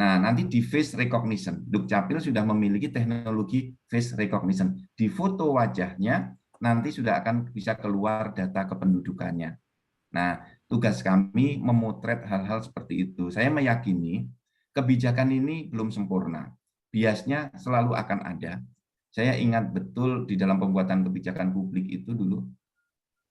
Nah, nanti di face recognition, Dukcapil sudah memiliki teknologi face recognition. Di foto wajahnya, nanti sudah akan bisa keluar data kependudukannya. Nah, tugas kami memotret hal-hal seperti itu. Saya meyakini kebijakan ini belum sempurna. Biasnya selalu akan ada. Saya ingat betul di dalam pembuatan kebijakan publik itu dulu,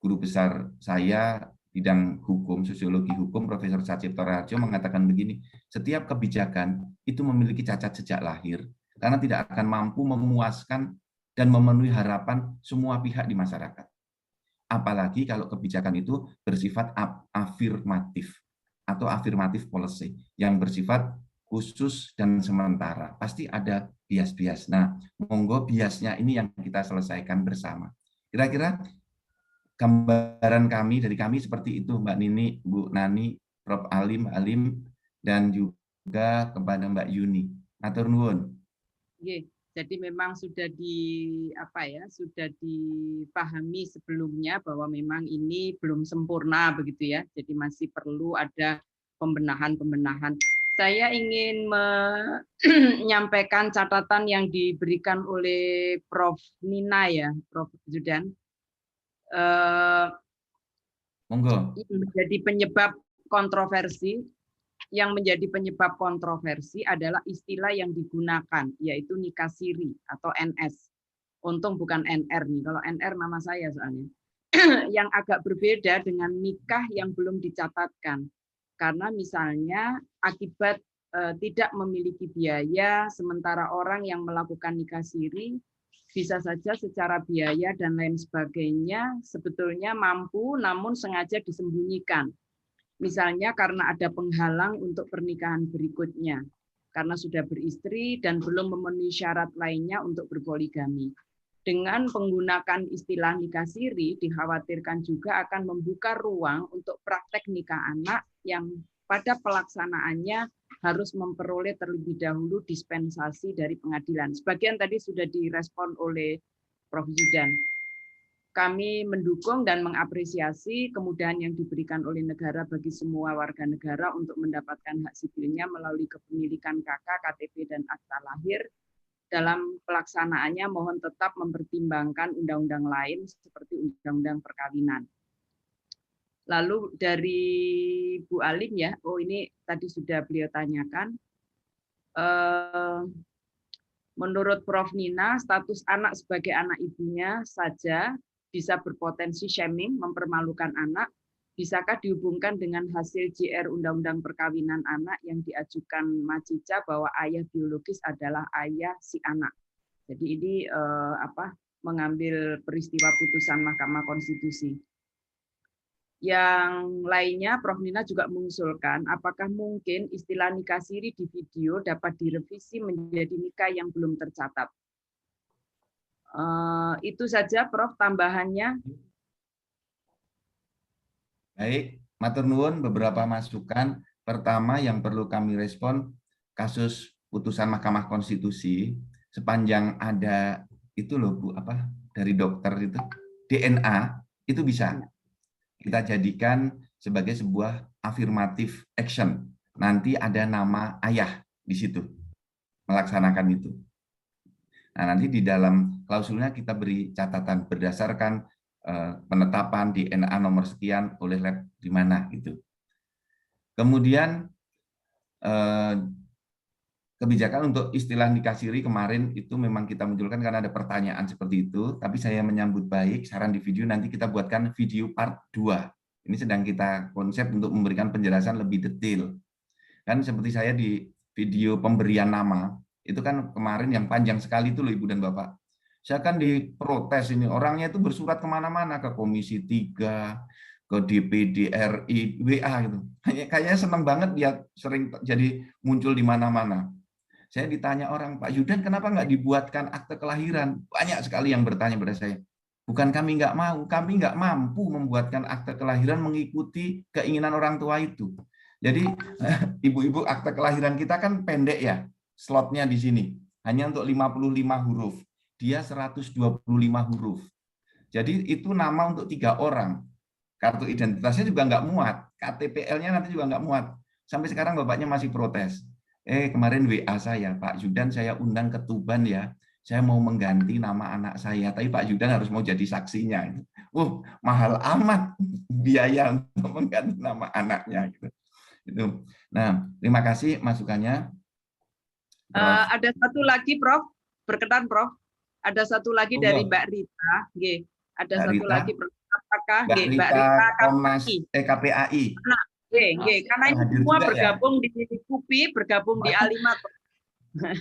guru besar saya bidang hukum, sosiologi hukum, Profesor Sacipto Raharjo mengatakan begini, setiap kebijakan itu memiliki cacat sejak lahir, karena tidak akan mampu memuaskan dan memenuhi harapan semua pihak di masyarakat. Apalagi kalau kebijakan itu bersifat afirmatif atau afirmatif policy, yang bersifat khusus dan sementara. Pasti ada bias-bias. Nah, monggo biasnya ini yang kita selesaikan bersama. Kira-kira gambaran kami dari kami seperti itu, Mbak Nini, Bu Nani, Prof. Alim, dan juga kepada Mbak Yuni. Atur nuwun. Jadi memang sudah sudah dipahami sebelumnya bahwa memang ini belum sempurna begitu ya. Jadi masih perlu ada pembenahan-pembenahan. Saya ingin menyampaikan catatan yang diberikan oleh Prof. Nina ya, Prof. Zudan. Monggo. Yang menjadi penyebab kontroversi adalah istilah yang digunakan, yaitu nikah siri atau NS. Untung bukan NR nih, kalau NR nama saya soalnya. yang agak berbeda dengan nikah yang belum dicatatkan. Karena misalnya akibat tidak memiliki biaya, sementara orang yang melakukan nikah siri bisa saja secara biaya dan lain sebagainya sebetulnya mampu namun sengaja disembunyikan. Misalnya karena ada penghalang untuk pernikahan berikutnya, karena sudah beristri dan belum memenuhi syarat lainnya untuk berpoligami. Dengan menggunakan istilah nikah siri, dikhawatirkan juga akan membuka ruang untuk praktek nikah anak yang pada pelaksanaannya harus memperoleh terlebih dahulu dispensasi dari pengadilan. Sebagian tadi sudah direspon oleh Prof. Zudan. Kami mendukung dan mengapresiasi kemudahan yang diberikan oleh negara bagi semua warga negara untuk mendapatkan hak sipilnya melalui kepemilikan KK, KTP, dan akta lahir. Dalam pelaksanaannya mohon tetap mempertimbangkan undang-undang lain seperti undang-undang perkawinan. Lalu dari Bu Alim ya, ini tadi sudah beliau tanyakan. Menurut Prof. Nina, status anak sebagai anak ibunya saja bisa berpotensi shaming, mempermalukan anak. Bisakah dihubungkan dengan hasil JR Undang-Undang Perkawinan Anak yang diajukan Macica bahwa ayah biologis adalah ayah si anak? Jadi ini mengambil peristiwa putusan Mahkamah Konstitusi. Yang lainnya, Prof. Nina juga mengusulkan, apakah mungkin istilah nikah siri di video dapat direvisi menjadi nikah yang belum tercatat? Itu saja, Prof. Tambahannya. Baik, matur nuwun beberapa masukan. Pertama yang perlu kami respon, kasus putusan Mahkamah Konstitusi, sepanjang ada itu loh Bu, dari dokter itu, DNA, itu bisa kita jadikan sebagai sebuah affirmative action. Nanti ada nama ayah di situ, melaksanakan itu. Nah, nanti di dalam klausulnya kita beri catatan berdasarkan penetapan DNA nomor sekian oleh lab di mana gitu. Kemudian kebijakan untuk istilah nikah siri kemarin itu memang kita munculkan karena ada pertanyaan seperti itu, tapi saya menyambut baik saran di video, nanti kita buatkan video part 2. Ini sedang kita konsep untuk memberikan penjelasan lebih detail. Kan seperti saya di video pemberian nama, itu kan kemarin yang panjang sekali itu loh Ibu dan Bapak. Saya kan diprotes ini, orangnya itu bersurat kemana-mana, ke Komisi 3, ke DPD RI, WA gitu. Kayaknya senang banget dia sering jadi muncul di mana-mana. Saya ditanya orang, Pak Zudan kenapa nggak dibuatkan akte kelahiran? Banyak sekali yang bertanya pada saya. Bukan kami nggak mau, kami nggak mampu membuatkan akte kelahiran mengikuti keinginan orang tua itu. Jadi ibu-ibu akte kelahiran kita kan pendek ya, slotnya di sini. Hanya untuk 55 huruf. Dia 125 huruf. Jadi itu nama untuk 3 orang. Kartu identitasnya juga nggak muat. KTPL-nya nanti juga nggak muat. Sampai sekarang bapaknya masih protes. Kemarin WA saya, Pak Zudan saya undang ke Tuban ya. Saya mau mengganti nama anak saya. Tapi Pak Zudan harus mau jadi saksinya. Mahal amat biaya untuk mengganti nama anaknya. Gitu. Nah, terima kasih masukannya. Ada satu lagi, Prof. Berkenan, Prof. Ada satu lagi dari Mbak Rita. Ada Mbak satu Rita. lagi, Prof. Apakah Mbak Rita Komnas KPAI. Nah, karena ini semua bergabung di KUPI, bergabung di A5.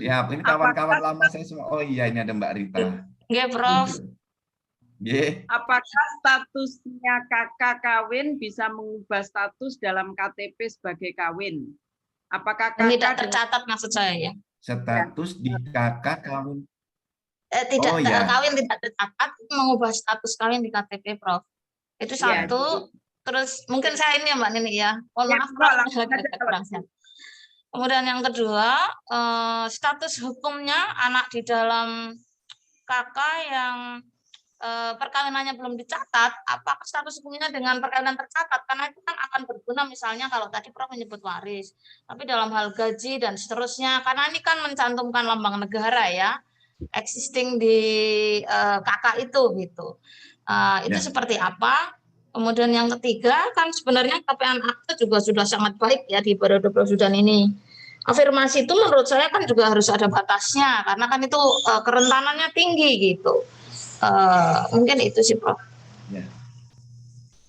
Ya, ini kawan-kawan lama saya semua. Oh iya, ini ada Mbak Rita. Nggih, Prof. Apakah statusnya kakak kawin bisa mengubah status dalam KTP sebagai kawin? Apakah kakak tidak tercatat maksud saya ya? Status di kakak kawin. Kawin tidak tercatat, mengubah status kawin di KTP, Prof. Itu satu. Terus mungkin saya ini ya Mbak Nini ya. Mohon maaf, Prof. Kemudian yang kedua, status hukumnya anak di dalam kakak yang perkawinannya belum dicatat, apakah status hukumnya dengan perkawinan tercatat? Karena itu kan akan berguna misalnya kalau tadi Prof menyebut waris, tapi dalam hal gaji dan seterusnya, karena ini kan mencantumkan lambang negara ya, existing di kakak itu gitu. Itu seperti apa? Kemudian yang ketiga kan sebenarnya KPN akte juga sudah sangat baik ya di periode Prof Zudan ini. Afirmasi itu menurut saya kan juga harus ada batasnya karena kan itu kerentanannya tinggi gitu. Mungkin itu sih Prof. Ya.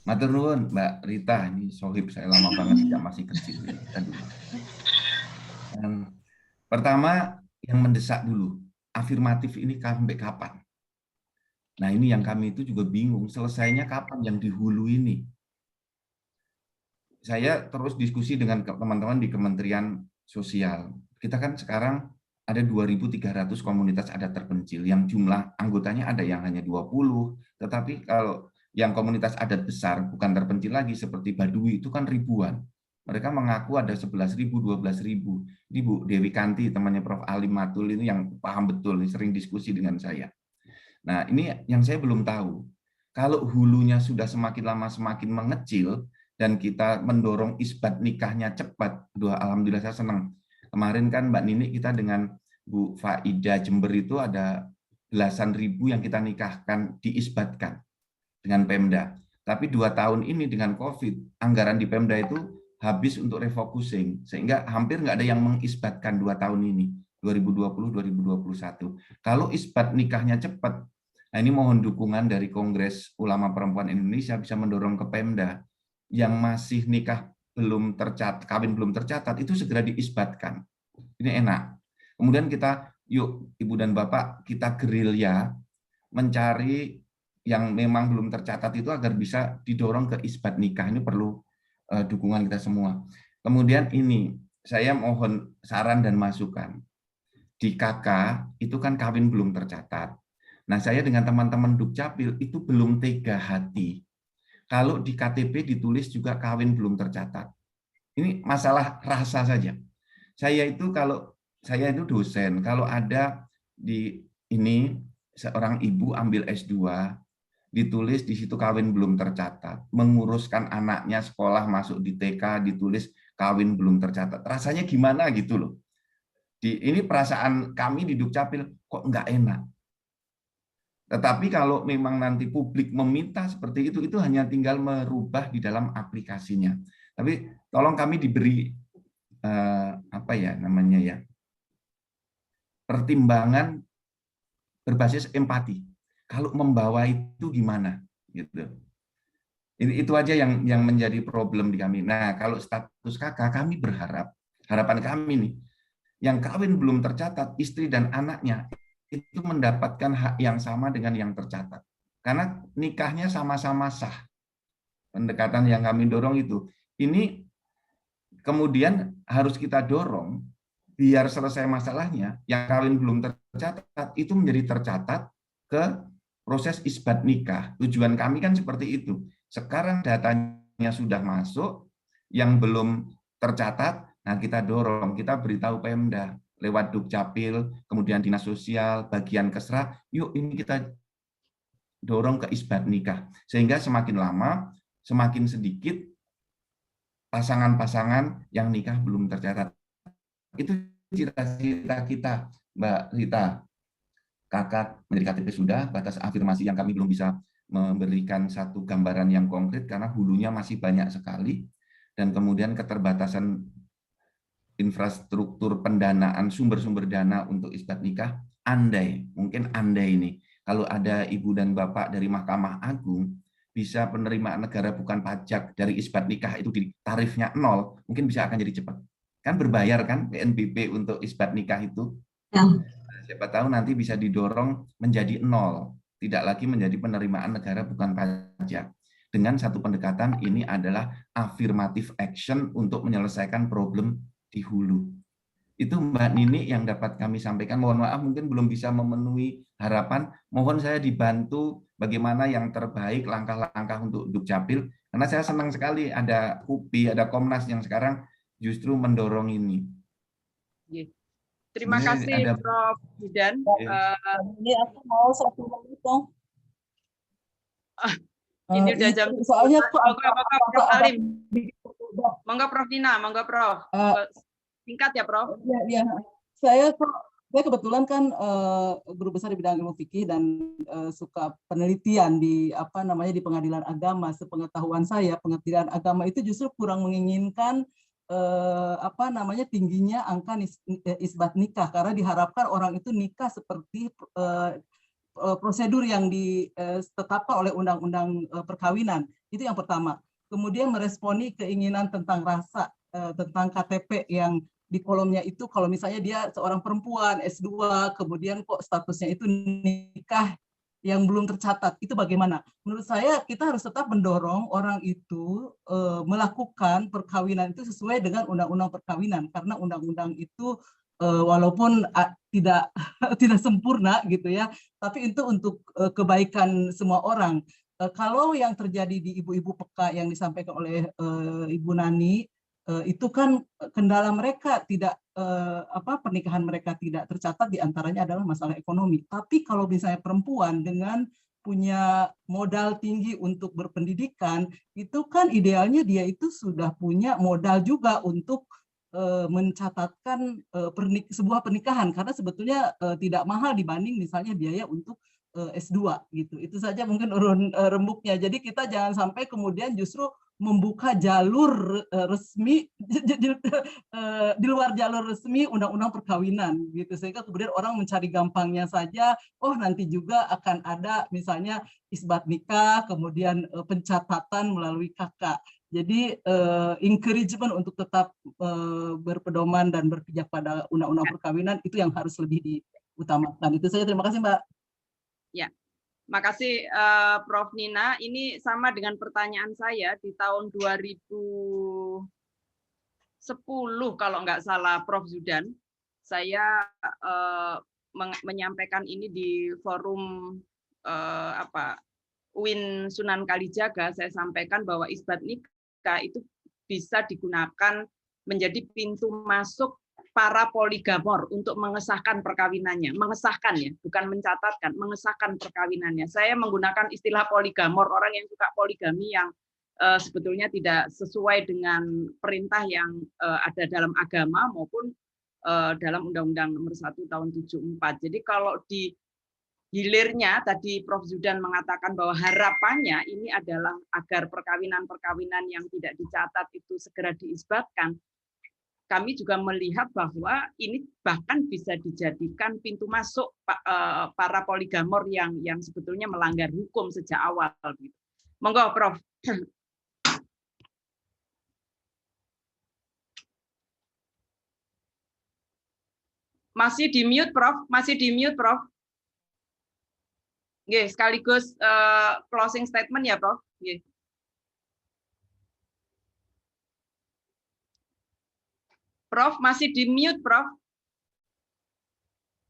Matur nuwun Mbak Rita, ini sohib saya lama banget sejak masih kecil. Pertama, yang mendesak dulu, afirmatif ini sampai kapan? Nah ini yang kami itu juga bingung, selesainya kapan yang di hulu ini? Saya terus diskusi dengan teman-teman di Kementerian Sosial. Kita kan sekarang ada 2.300 komunitas adat terpencil, yang jumlah anggotanya ada yang hanya 20, tetapi kalau yang komunitas adat besar, bukan terpencil lagi, seperti Baduy, itu kan ribuan. Mereka mengaku ada 11.000, 12.000. Ini Bu Dewi Kanti, temannya Prof. Alim Matul, ini yang paham betul, sering diskusi dengan saya. Nah, ini yang saya belum tahu. Kalau hulunya sudah semakin lama semakin mengecil, dan kita mendorong isbat nikahnya cepat, alhamdulillah saya senang. Kemarin kan Mbak Nini kita dengan Bu Faida Jember itu ada belasan ribu yang kita nikahkan diisbatkan dengan Pemda. Tapi 2 tahun ini dengan COVID, anggaran di Pemda itu habis untuk refocusing, sehingga hampir nggak ada yang mengisbatkan 2 tahun ini, 2020-2021. Kalau isbat nikahnya cepat, nah ini mohon dukungan dari Kongres Ulama Perempuan Indonesia bisa mendorong ke Pemda yang masih nikah belum tercatat, kawin belum tercatat, itu segera diisbatkan. Ini enak. Kemudian kita, yuk Ibu dan Bapak, kita gerilya mencari yang memang belum tercatat itu agar bisa didorong ke isbat nikah. Ini perlu dukungan kita semua. Kemudian ini, saya mohon saran dan masukan. Di KK itu kan kawin belum tercatat. Nah, saya dengan teman-teman Dukcapil itu belum tega hati. Kalau di KTP ditulis juga kawin belum tercatat. Ini masalah rasa saja. Saya itu dosen, kalau ada di ini seorang ibu ambil S2, ditulis di situ kawin belum tercatat, menguruskan anaknya sekolah masuk di TK, ditulis kawin belum tercatat. Rasanya gimana gitu loh. Ini perasaan kami di Dukcapil kok nggak enak. Tetapi kalau memang nanti publik meminta seperti itu hanya tinggal merubah di dalam aplikasinya. Tapi tolong kami diberi pertimbangan berbasis empati. Kalau membawa itu gimana, gitu. Itu aja yang menjadi problem di kami. Nah, kalau status KK, kami berharap, harapan kami nih, yang kawin belum tercatat, istri dan anaknya itu mendapatkan hak yang sama dengan yang tercatat. Karena nikahnya sama-sama sah. Pendekatan yang kami dorong itu. Ini kemudian harus kita dorong, biar selesai masalahnya, yang kawin belum tercatat, itu menjadi tercatat ke proses isbat nikah. Tujuan kami kan seperti itu. Sekarang datanya sudah masuk, yang belum tercatat, nah kita dorong, kita beritahu Pemda lewat Dukcapil, kemudian Dinas Sosial, bagian Kesra, yuk ini kita dorong ke isbat nikah. Sehingga semakin lama, semakin sedikit pasangan-pasangan yang nikah belum tercatat. Itu cita-cita kita, Mbak Rita. Kakak menjadi KTP sudah, batas afirmasi yang kami belum bisa memberikan satu gambaran yang konkret karena hulunya masih banyak sekali, dan kemudian keterbatasan infrastruktur pendanaan, sumber-sumber dana untuk isbat nikah. Mungkin andai ini, kalau ada Ibu dan Bapak dari Mahkamah Agung, bisa penerimaan negara bukan pajak dari isbat nikah itu di tarifnya 0, mungkin bisa akan jadi cepat. Kan berbayar kan PNBP untuk isbat nikah itu. Ya. Siapa tahu nanti bisa didorong menjadi 0, tidak lagi menjadi penerimaan negara bukan pajak. Dengan satu pendekatan ini adalah affirmative action untuk menyelesaikan problem di hulu. Itu Mbak Nini yang dapat kami sampaikan. Mohon maaf mungkin belum bisa memenuhi harapan. Mohon saya dibantu bagaimana yang terbaik langkah-langkah untuk Dukcapil. Karena saya senang sekali ada KUPI, ada Komnas yang sekarang justru mendorong ini. Terima kasih Prof. Zudan. Ini aku mau 1 menit dong. Ini udah jam. Soalnya Prof. Alim. Monggo Prof. Dina, monggo Prof. Singkat ya Prof. Iya. Saya kebetulan kan guru besar di bidang ilmu fikih dan suka penelitian di di pengadilan agama. Sepengetahuan saya, pengadilan agama itu justru kurang menginginkan tingginya angka isbat nikah, karena diharapkan orang itu nikah seperti prosedur yang ditetapkan oleh undang-undang perkawinan. Itu yang pertama. Kemudian meresponi keinginan tentang rasa, tentang KTP yang di kolomnya itu, kalau misalnya dia seorang perempuan S2, kemudian kok statusnya itu nikah yang belum tercatat, itu bagaimana? Menurut saya kita harus tetap mendorong orang itu melakukan perkawinan itu sesuai dengan undang-undang perkawinan, karena undang-undang itu walaupun tidak tidak sempurna gitu ya, tapi itu untuk kebaikan semua orang. Kalau yang terjadi di ibu-ibu peka yang disampaikan oleh Ibu Nani, itu kan kendala mereka tidak pernikahan mereka tidak tercatat, diantaranya adalah masalah ekonomi. Tapi kalau misalnya perempuan dengan punya modal tinggi untuk berpendidikan, itu kan idealnya dia itu sudah punya modal juga untuk mencatatkan sebuah pernikahan, karena sebetulnya tidak mahal dibanding misalnya biaya untuk S2 gitu. Itu saja mungkin urun rembuknya. Jadi kita jangan sampai kemudian justru membuka jalur resmi di luar jalur resmi undang-undang perkawinan gitu, sehingga kemudian orang mencari gampangnya saja, oh nanti juga akan ada misalnya isbat nikah, kemudian pencatatan melalui kakak. Jadi encouragement untuk tetap berpedoman dan berpijak pada undang-undang perkawinan itu yang harus lebih diutamakan. Itu saja, terima kasih Mbak. Ya, makasih Prof. Nina. Ini sama dengan pertanyaan saya di tahun 2010 kalau nggak salah, Prof. Zudan. Saya menyampaikan ini di forum UIN Sunan Kalijaga. Saya sampaikan bahwa isbat nikah itu bisa digunakan menjadi pintu masuk para poligamor untuk mengesahkan perkawinannya, mengesahkan ya, bukan mencatatkan, mengesahkan perkawinannya. Saya menggunakan istilah poligamor, orang yang suka poligami yang sebetulnya tidak sesuai dengan perintah yang ada dalam agama maupun dalam Undang-Undang Nomor 1 Tahun 74. Jadi kalau di hilirnya tadi Prof. Zudan mengatakan bahwa harapannya ini adalah agar perkawinan-perkawinan yang tidak dicatat itu segera diisbatkan. Kami juga melihat bahwa ini bahkan bisa dijadikan pintu masuk para poligamor yang sebetulnya melanggar hukum sejak awal. Monggo, Prof. Masih di mute, Prof. Masih di mute, Prof. Nggih, sekaligus closing statement ya, Prof. Nggih. Prof, masih di mute, Prof.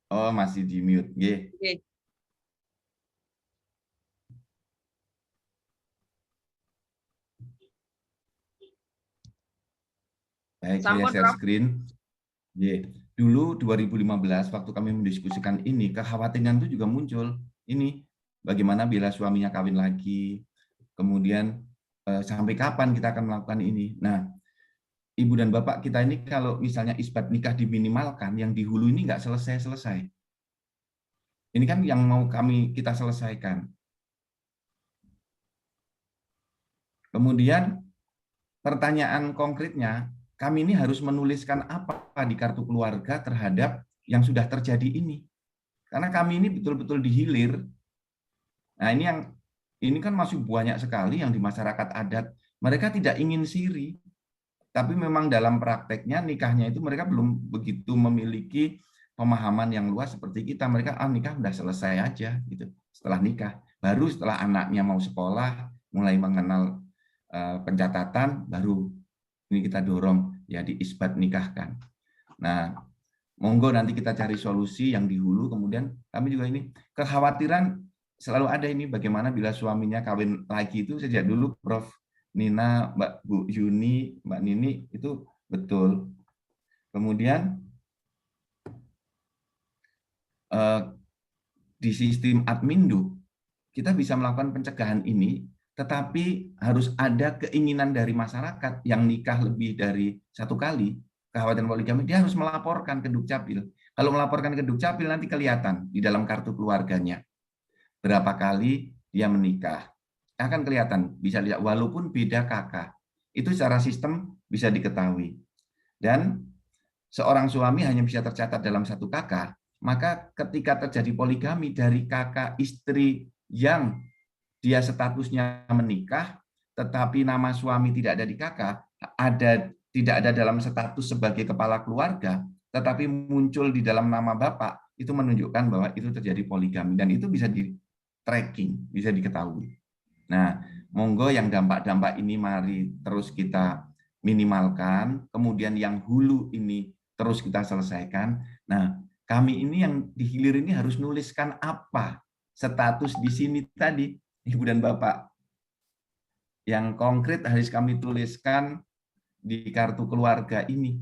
Oh, masih di mute. Nggih. Nggih. Baik, saya share screen. Nggih. Dulu 2015 waktu kami mendiskusikan ini, kekhawatiran itu juga muncul. Ini bagaimana bila suaminya kawin lagi, kemudian sampai kapan kita akan melakukan ini. Nah, Ibu dan Bapak kita ini kalau misalnya isbat nikah diminimalkan, yang di hulu ini nggak selesai-selesai. Ini kan yang mau kita selesaikan. Kemudian pertanyaan konkretnya, kami ini harus menuliskan apa di kartu keluarga terhadap yang sudah terjadi ini. Karena kami ini betul-betul dihilir. Nah, ini kan masih banyak sekali yang di masyarakat adat. Mereka tidak ingin siri. Tapi memang dalam prakteknya nikahnya itu mereka belum begitu memiliki pemahaman yang luas seperti kita. Mereka nikah udah selesai aja gitu. Setelah nikah, baru setelah anaknya mau sekolah, mulai mengenal pencatatan, baru ini kita dorong ya diisbat nikahkan. Nah, monggo nanti kita cari solusi yang di hulu. Kemudian kami juga ini kekhawatiran selalu ada ini bagaimana bila suaminya kawin lagi itu sejak dulu Prof. Nina, Bu Yuni, Mbak Nini itu betul. Kemudian di sistem Admindu kita bisa melakukan pencegahan ini, tetapi harus ada keinginan dari masyarakat yang nikah lebih dari satu kali, kekhawatiran poligami, dia harus melaporkan ke Dukcapil. Kalau melaporkan ke Dukcapil nanti kelihatan di dalam kartu keluarganya berapa kali dia menikah. Akan kelihatan, bisa lihat walaupun beda kakak. Itu secara sistem bisa diketahui. Dan seorang suami hanya bisa tercatat dalam satu kakak, Maka ketika terjadi poligami dari kakak istri yang dia statusnya menikah, tetapi nama suami tidak ada di kakak, tidak ada dalam status sebagai kepala keluarga, tetapi muncul di dalam nama bapak, itu menunjukkan bahwa itu terjadi poligami, dan itu bisa di tracking, bisa diketahui. Nah, monggo yang dampak-dampak ini mari terus kita minimalkan, kemudian yang hulu ini terus kita selesaikan. Nah, kami ini yang di hilir ini harus nuliskan apa status di sini tadi, Ibu dan Bapak. Yang konkret harus kami tuliskan di kartu keluarga ini.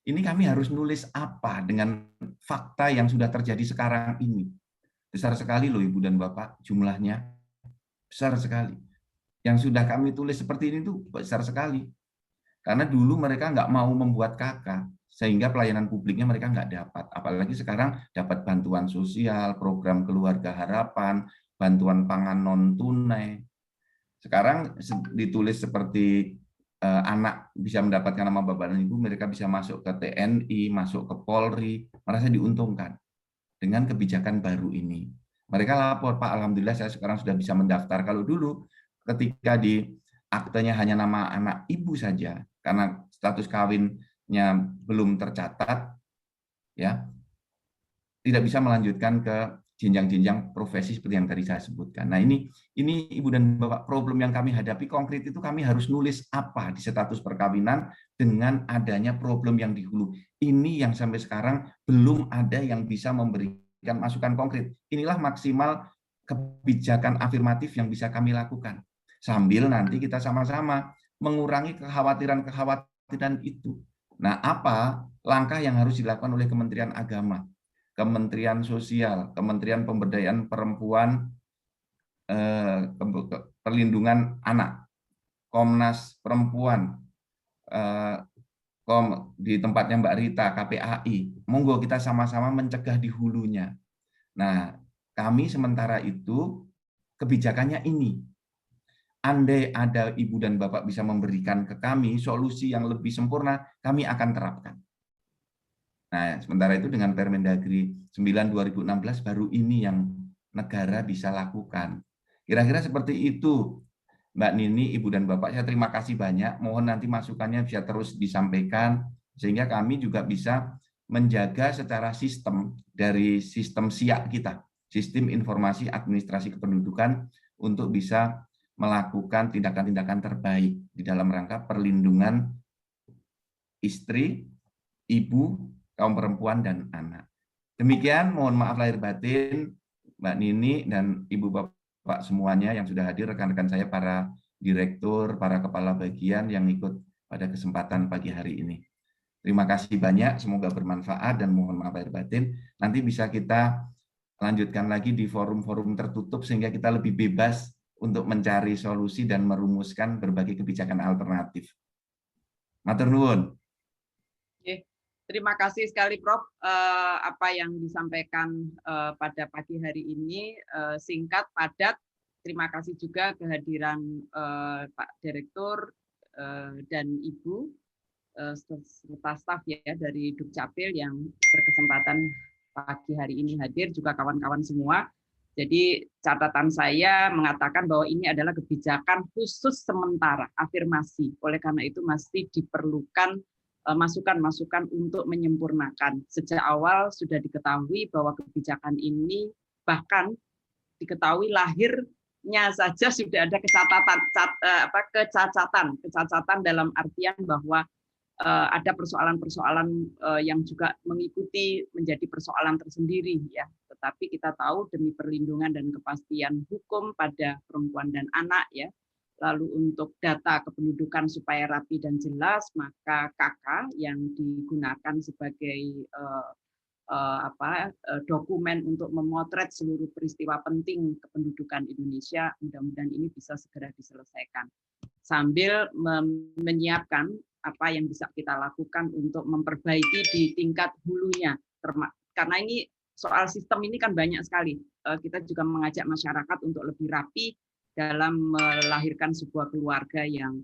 Ini kami harus nulis apa dengan fakta yang sudah terjadi sekarang ini. Besar sekali loh Ibu dan Bapak, jumlahnya besar sekali. Yang sudah kami tulis seperti ini tuh besar sekali. Karena dulu mereka nggak mau membuat KK, sehingga pelayanan publiknya mereka nggak dapat. Apalagi sekarang dapat bantuan sosial, program keluarga harapan, bantuan pangan non-tunai. Sekarang ditulis seperti anak bisa mendapatkan nama bapak dan ibu, mereka bisa masuk ke TNI, masuk ke Polri, merasa diuntungkan dengan kebijakan baru ini. Mereka lapor, Pak, alhamdulillah saya sekarang sudah bisa mendaftar. Kalau dulu ketika di aktenya hanya nama anak ibu saja, karena status kawinnya belum tercatat, ya tidak bisa melanjutkan ke jenjang-jenjang profesi seperti yang tadi saya sebutkan. Nah, ini Ibu dan Bapak, problem yang kami hadapi konkret itu kami harus nulis apa di status perkawinan dengan adanya problem yang di hulu. Ini yang sampai sekarang belum ada yang bisa memberikan masukan konkret. Inilah maksimal kebijakan afirmatif yang bisa kami lakukan. Sambil nanti kita sama-sama mengurangi kekhawatiran-kekhawatiran itu. Nah, apa langkah yang harus dilakukan oleh Kementerian Agama, Kementerian Sosial, Kementerian Pemberdayaan Perempuan, Perlindungan Anak, Komnas Perempuan, di tempatnya Mbak Rita, KPAI. Monggo kita sama-sama mencegah di hulunya. Nah, kami sementara itu kebijakannya ini. Andai ada Ibu dan Bapak bisa memberikan ke kami solusi yang lebih sempurna, kami akan terapkan. Nah, sementara itu dengan Permendagri 9/2016 baru ini yang negara bisa lakukan. Kira-kira seperti itu, Mbak Nini, Ibu dan Bapak. Saya terima kasih banyak. Mohon nanti masukannya bisa terus disampaikan, sehingga kami juga bisa menjaga secara sistem dari sistem SIA kita, Sistem Informasi Administrasi Kependudukan, untuk bisa melakukan tindakan-tindakan terbaik di dalam rangka perlindungan istri, ibu, kaum perempuan, dan anak. Demikian, mohon maaf lahir batin, Mbak Nini dan Ibu Bapak semuanya yang sudah hadir, rekan-rekan saya, para direktur, para kepala bagian yang ikut pada kesempatan pagi hari ini. Terima kasih banyak, semoga bermanfaat dan mohon maaf lahir batin. Nanti bisa kita lanjutkan lagi di forum-forum tertutup sehingga kita lebih bebas untuk mencari solusi dan merumuskan berbagai kebijakan alternatif. Matur nuwun. Terima kasih sekali Prof. Apa yang disampaikan pada pagi hari ini singkat, padat. Terima kasih juga kehadiran Pak Direktur dan Ibu serta staf ya dari Dukcapil yang berkesempatan pagi hari ini hadir, juga kawan-kawan semua. Jadi catatan saya mengatakan bahwa ini adalah kebijakan khusus sementara, afirmasi. Oleh karena itu masih diperlukan masukan-masukan untuk menyempurnakan. Sejak awal sudah diketahui bahwa kebijakan ini bahkan diketahui lahirnya saja sudah ada kecacatan dalam artian bahwa ada persoalan-persoalan yang juga mengikuti menjadi persoalan tersendiri ya. Tetapi kita tahu demi perlindungan dan kepastian hukum pada perempuan dan anak ya. Lalu untuk data kependudukan supaya rapi dan jelas, maka KK yang digunakan sebagai dokumen untuk memotret seluruh peristiwa penting kependudukan Indonesia, mudah-mudahan ini bisa segera diselesaikan. Sambil menyiapkan apa yang bisa kita lakukan untuk memperbaiki di tingkat hulunya. Karena ini soal sistem ini kan banyak sekali. Kita juga mengajak masyarakat untuk lebih rapi dalam melahirkan sebuah keluarga yang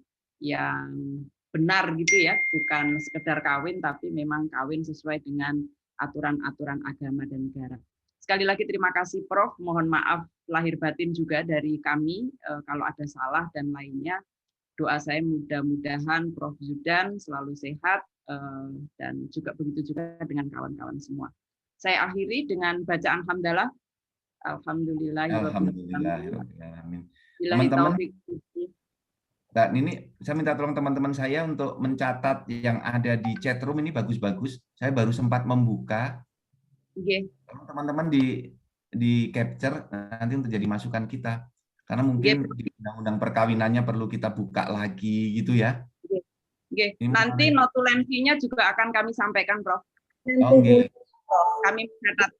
benar gitu ya, bukan sekedar kawin tapi memang kawin sesuai dengan aturan-aturan agama dan negara. Sekali lagi terima kasih Prof. Mohon maaf lahir batin juga dari kami kalau ada salah dan lainnya. Doa saya mudah-mudahan Prof. Zudan selalu sehat dan juga begitu juga dengan kawan-kawan semua. Saya akhiri dengan bacaan hamdalah. Alhamdulillahirrahmanirrahim. Teman-teman, Mbak Nini, saya minta tolong teman-teman saya untuk mencatat yang ada di chat room ini bagus-bagus. Saya baru sempat membuka. Teman-teman di capture nanti untuk jadi masukan kita. Karena mungkin di undang-undang perkawinannya perlu kita buka lagi gitu ya. Nanti notulensinya juga akan kami sampaikan, Prof. Kami mencatat.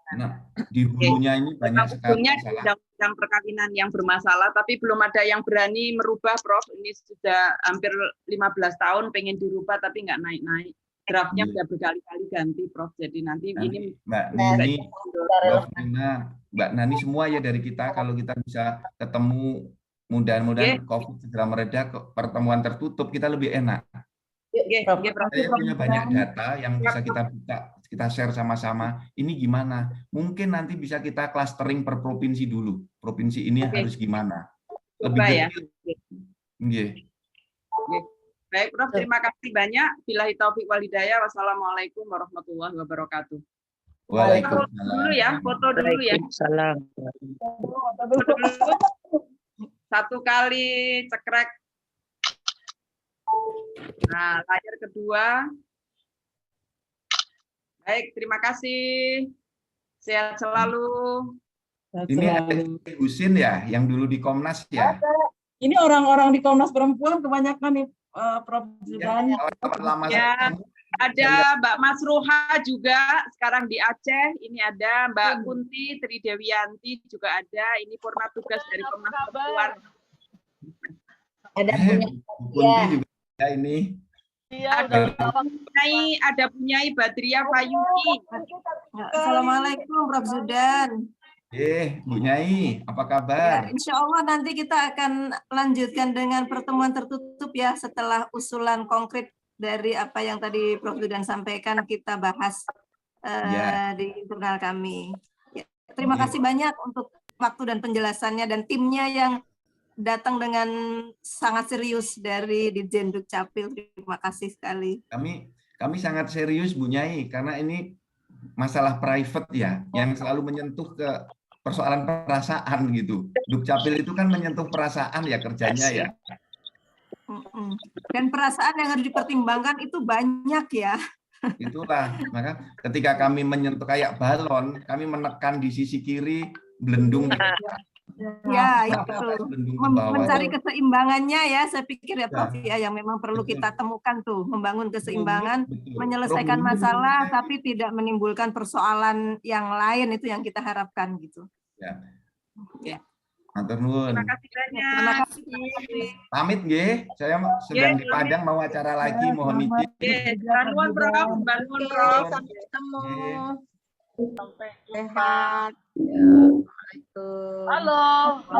Nah, di hulunya ini banyak sekali masalah. Undang perkawinan yang bermasalah, tapi belum ada yang berani merubah, Prof. Ini sudah hampir 15 tahun pengen dirubah, tapi nggak naik-naik. Draftnya sudah berkali-kali ganti, Prof. Jadi nanti ini Mbak Nini, Prof. Nina, Mbak Nani semua ya dari kita, kalau kita bisa ketemu, mudah-mudahan COVID segera mereda, pertemuan tertutup, kita lebih enak. Saya punya banyak data yang bisa kita buka, kita share sama-sama. Ini gimana? Mungkin nanti bisa kita clustering per provinsi dulu. Provinsi ini harus gimana? Lebih detail. Baik, Prof. Terima kasih banyak. Billahi taufik wal hidayah. Wassalamualaikum warahmatullahi wabarakatuh. Waalaikumsalam. Dulu ya, foto dulu ya. Satu kali cekrek. Nah, layar kedua. Baik, terima kasih. Sehat selalu. Ini ada Husin ya, yang dulu di Komnas ya. Ini orang-orang di Komnas Perempuan kebanyakan nih, Prof. Zudan. Ya, ada Mbak Masruha juga sekarang di Aceh. Ini ada Mbak Kunti Tridewianti juga ada. Ini purna tugas dari Komnas Perempuan. Ada Kunti juga ada ini. Ada Bunyai Badriah Fayuki. Assalamualaikum Prof. Zudan. Bu Nyai, apa kabar? Ya, insya Allah nanti kita akan lanjutkan dengan pertemuan tertutup ya setelah usulan konkret dari apa yang tadi Prof. Zudan sampaikan kita bahas di internal kami. Ya, terima kasih banyak untuk waktu dan penjelasannya dan timnya yang datang dengan sangat serius dari Ditjen Dukcapil. Terima kasih sekali. Kami sangat serius Bu Nyai karena ini masalah private ya yang selalu menyentuh ke persoalan perasaan gitu. Dukcapil itu kan menyentuh perasaan ya kerjanya ya. Dan perasaan yang harus dipertimbangkan itu banyak ya. Itulah, maka ketika kami menyentuh kayak balon, kami menekan di sisi kiri, belendung. Ya, itu. Mencari keseimbangannya ya, saya pikir ya Prof. Ya, yang memang perlu kita temukan tuh, membangun keseimbangan, menyelesaikan masalah, tapi tidak menimbulkan persoalan yang lain itu yang kita harapkan gitu. Ya. Matur nuwun. Terima kasih banyak. Terima kasih. Pamit nggih, saya sedang di Padang mau acara lagi, mohon izin. Bantuan Prof, bantuan Prof. Sampai ketemu. Sampai sehat. Assalamualaikum. Halo.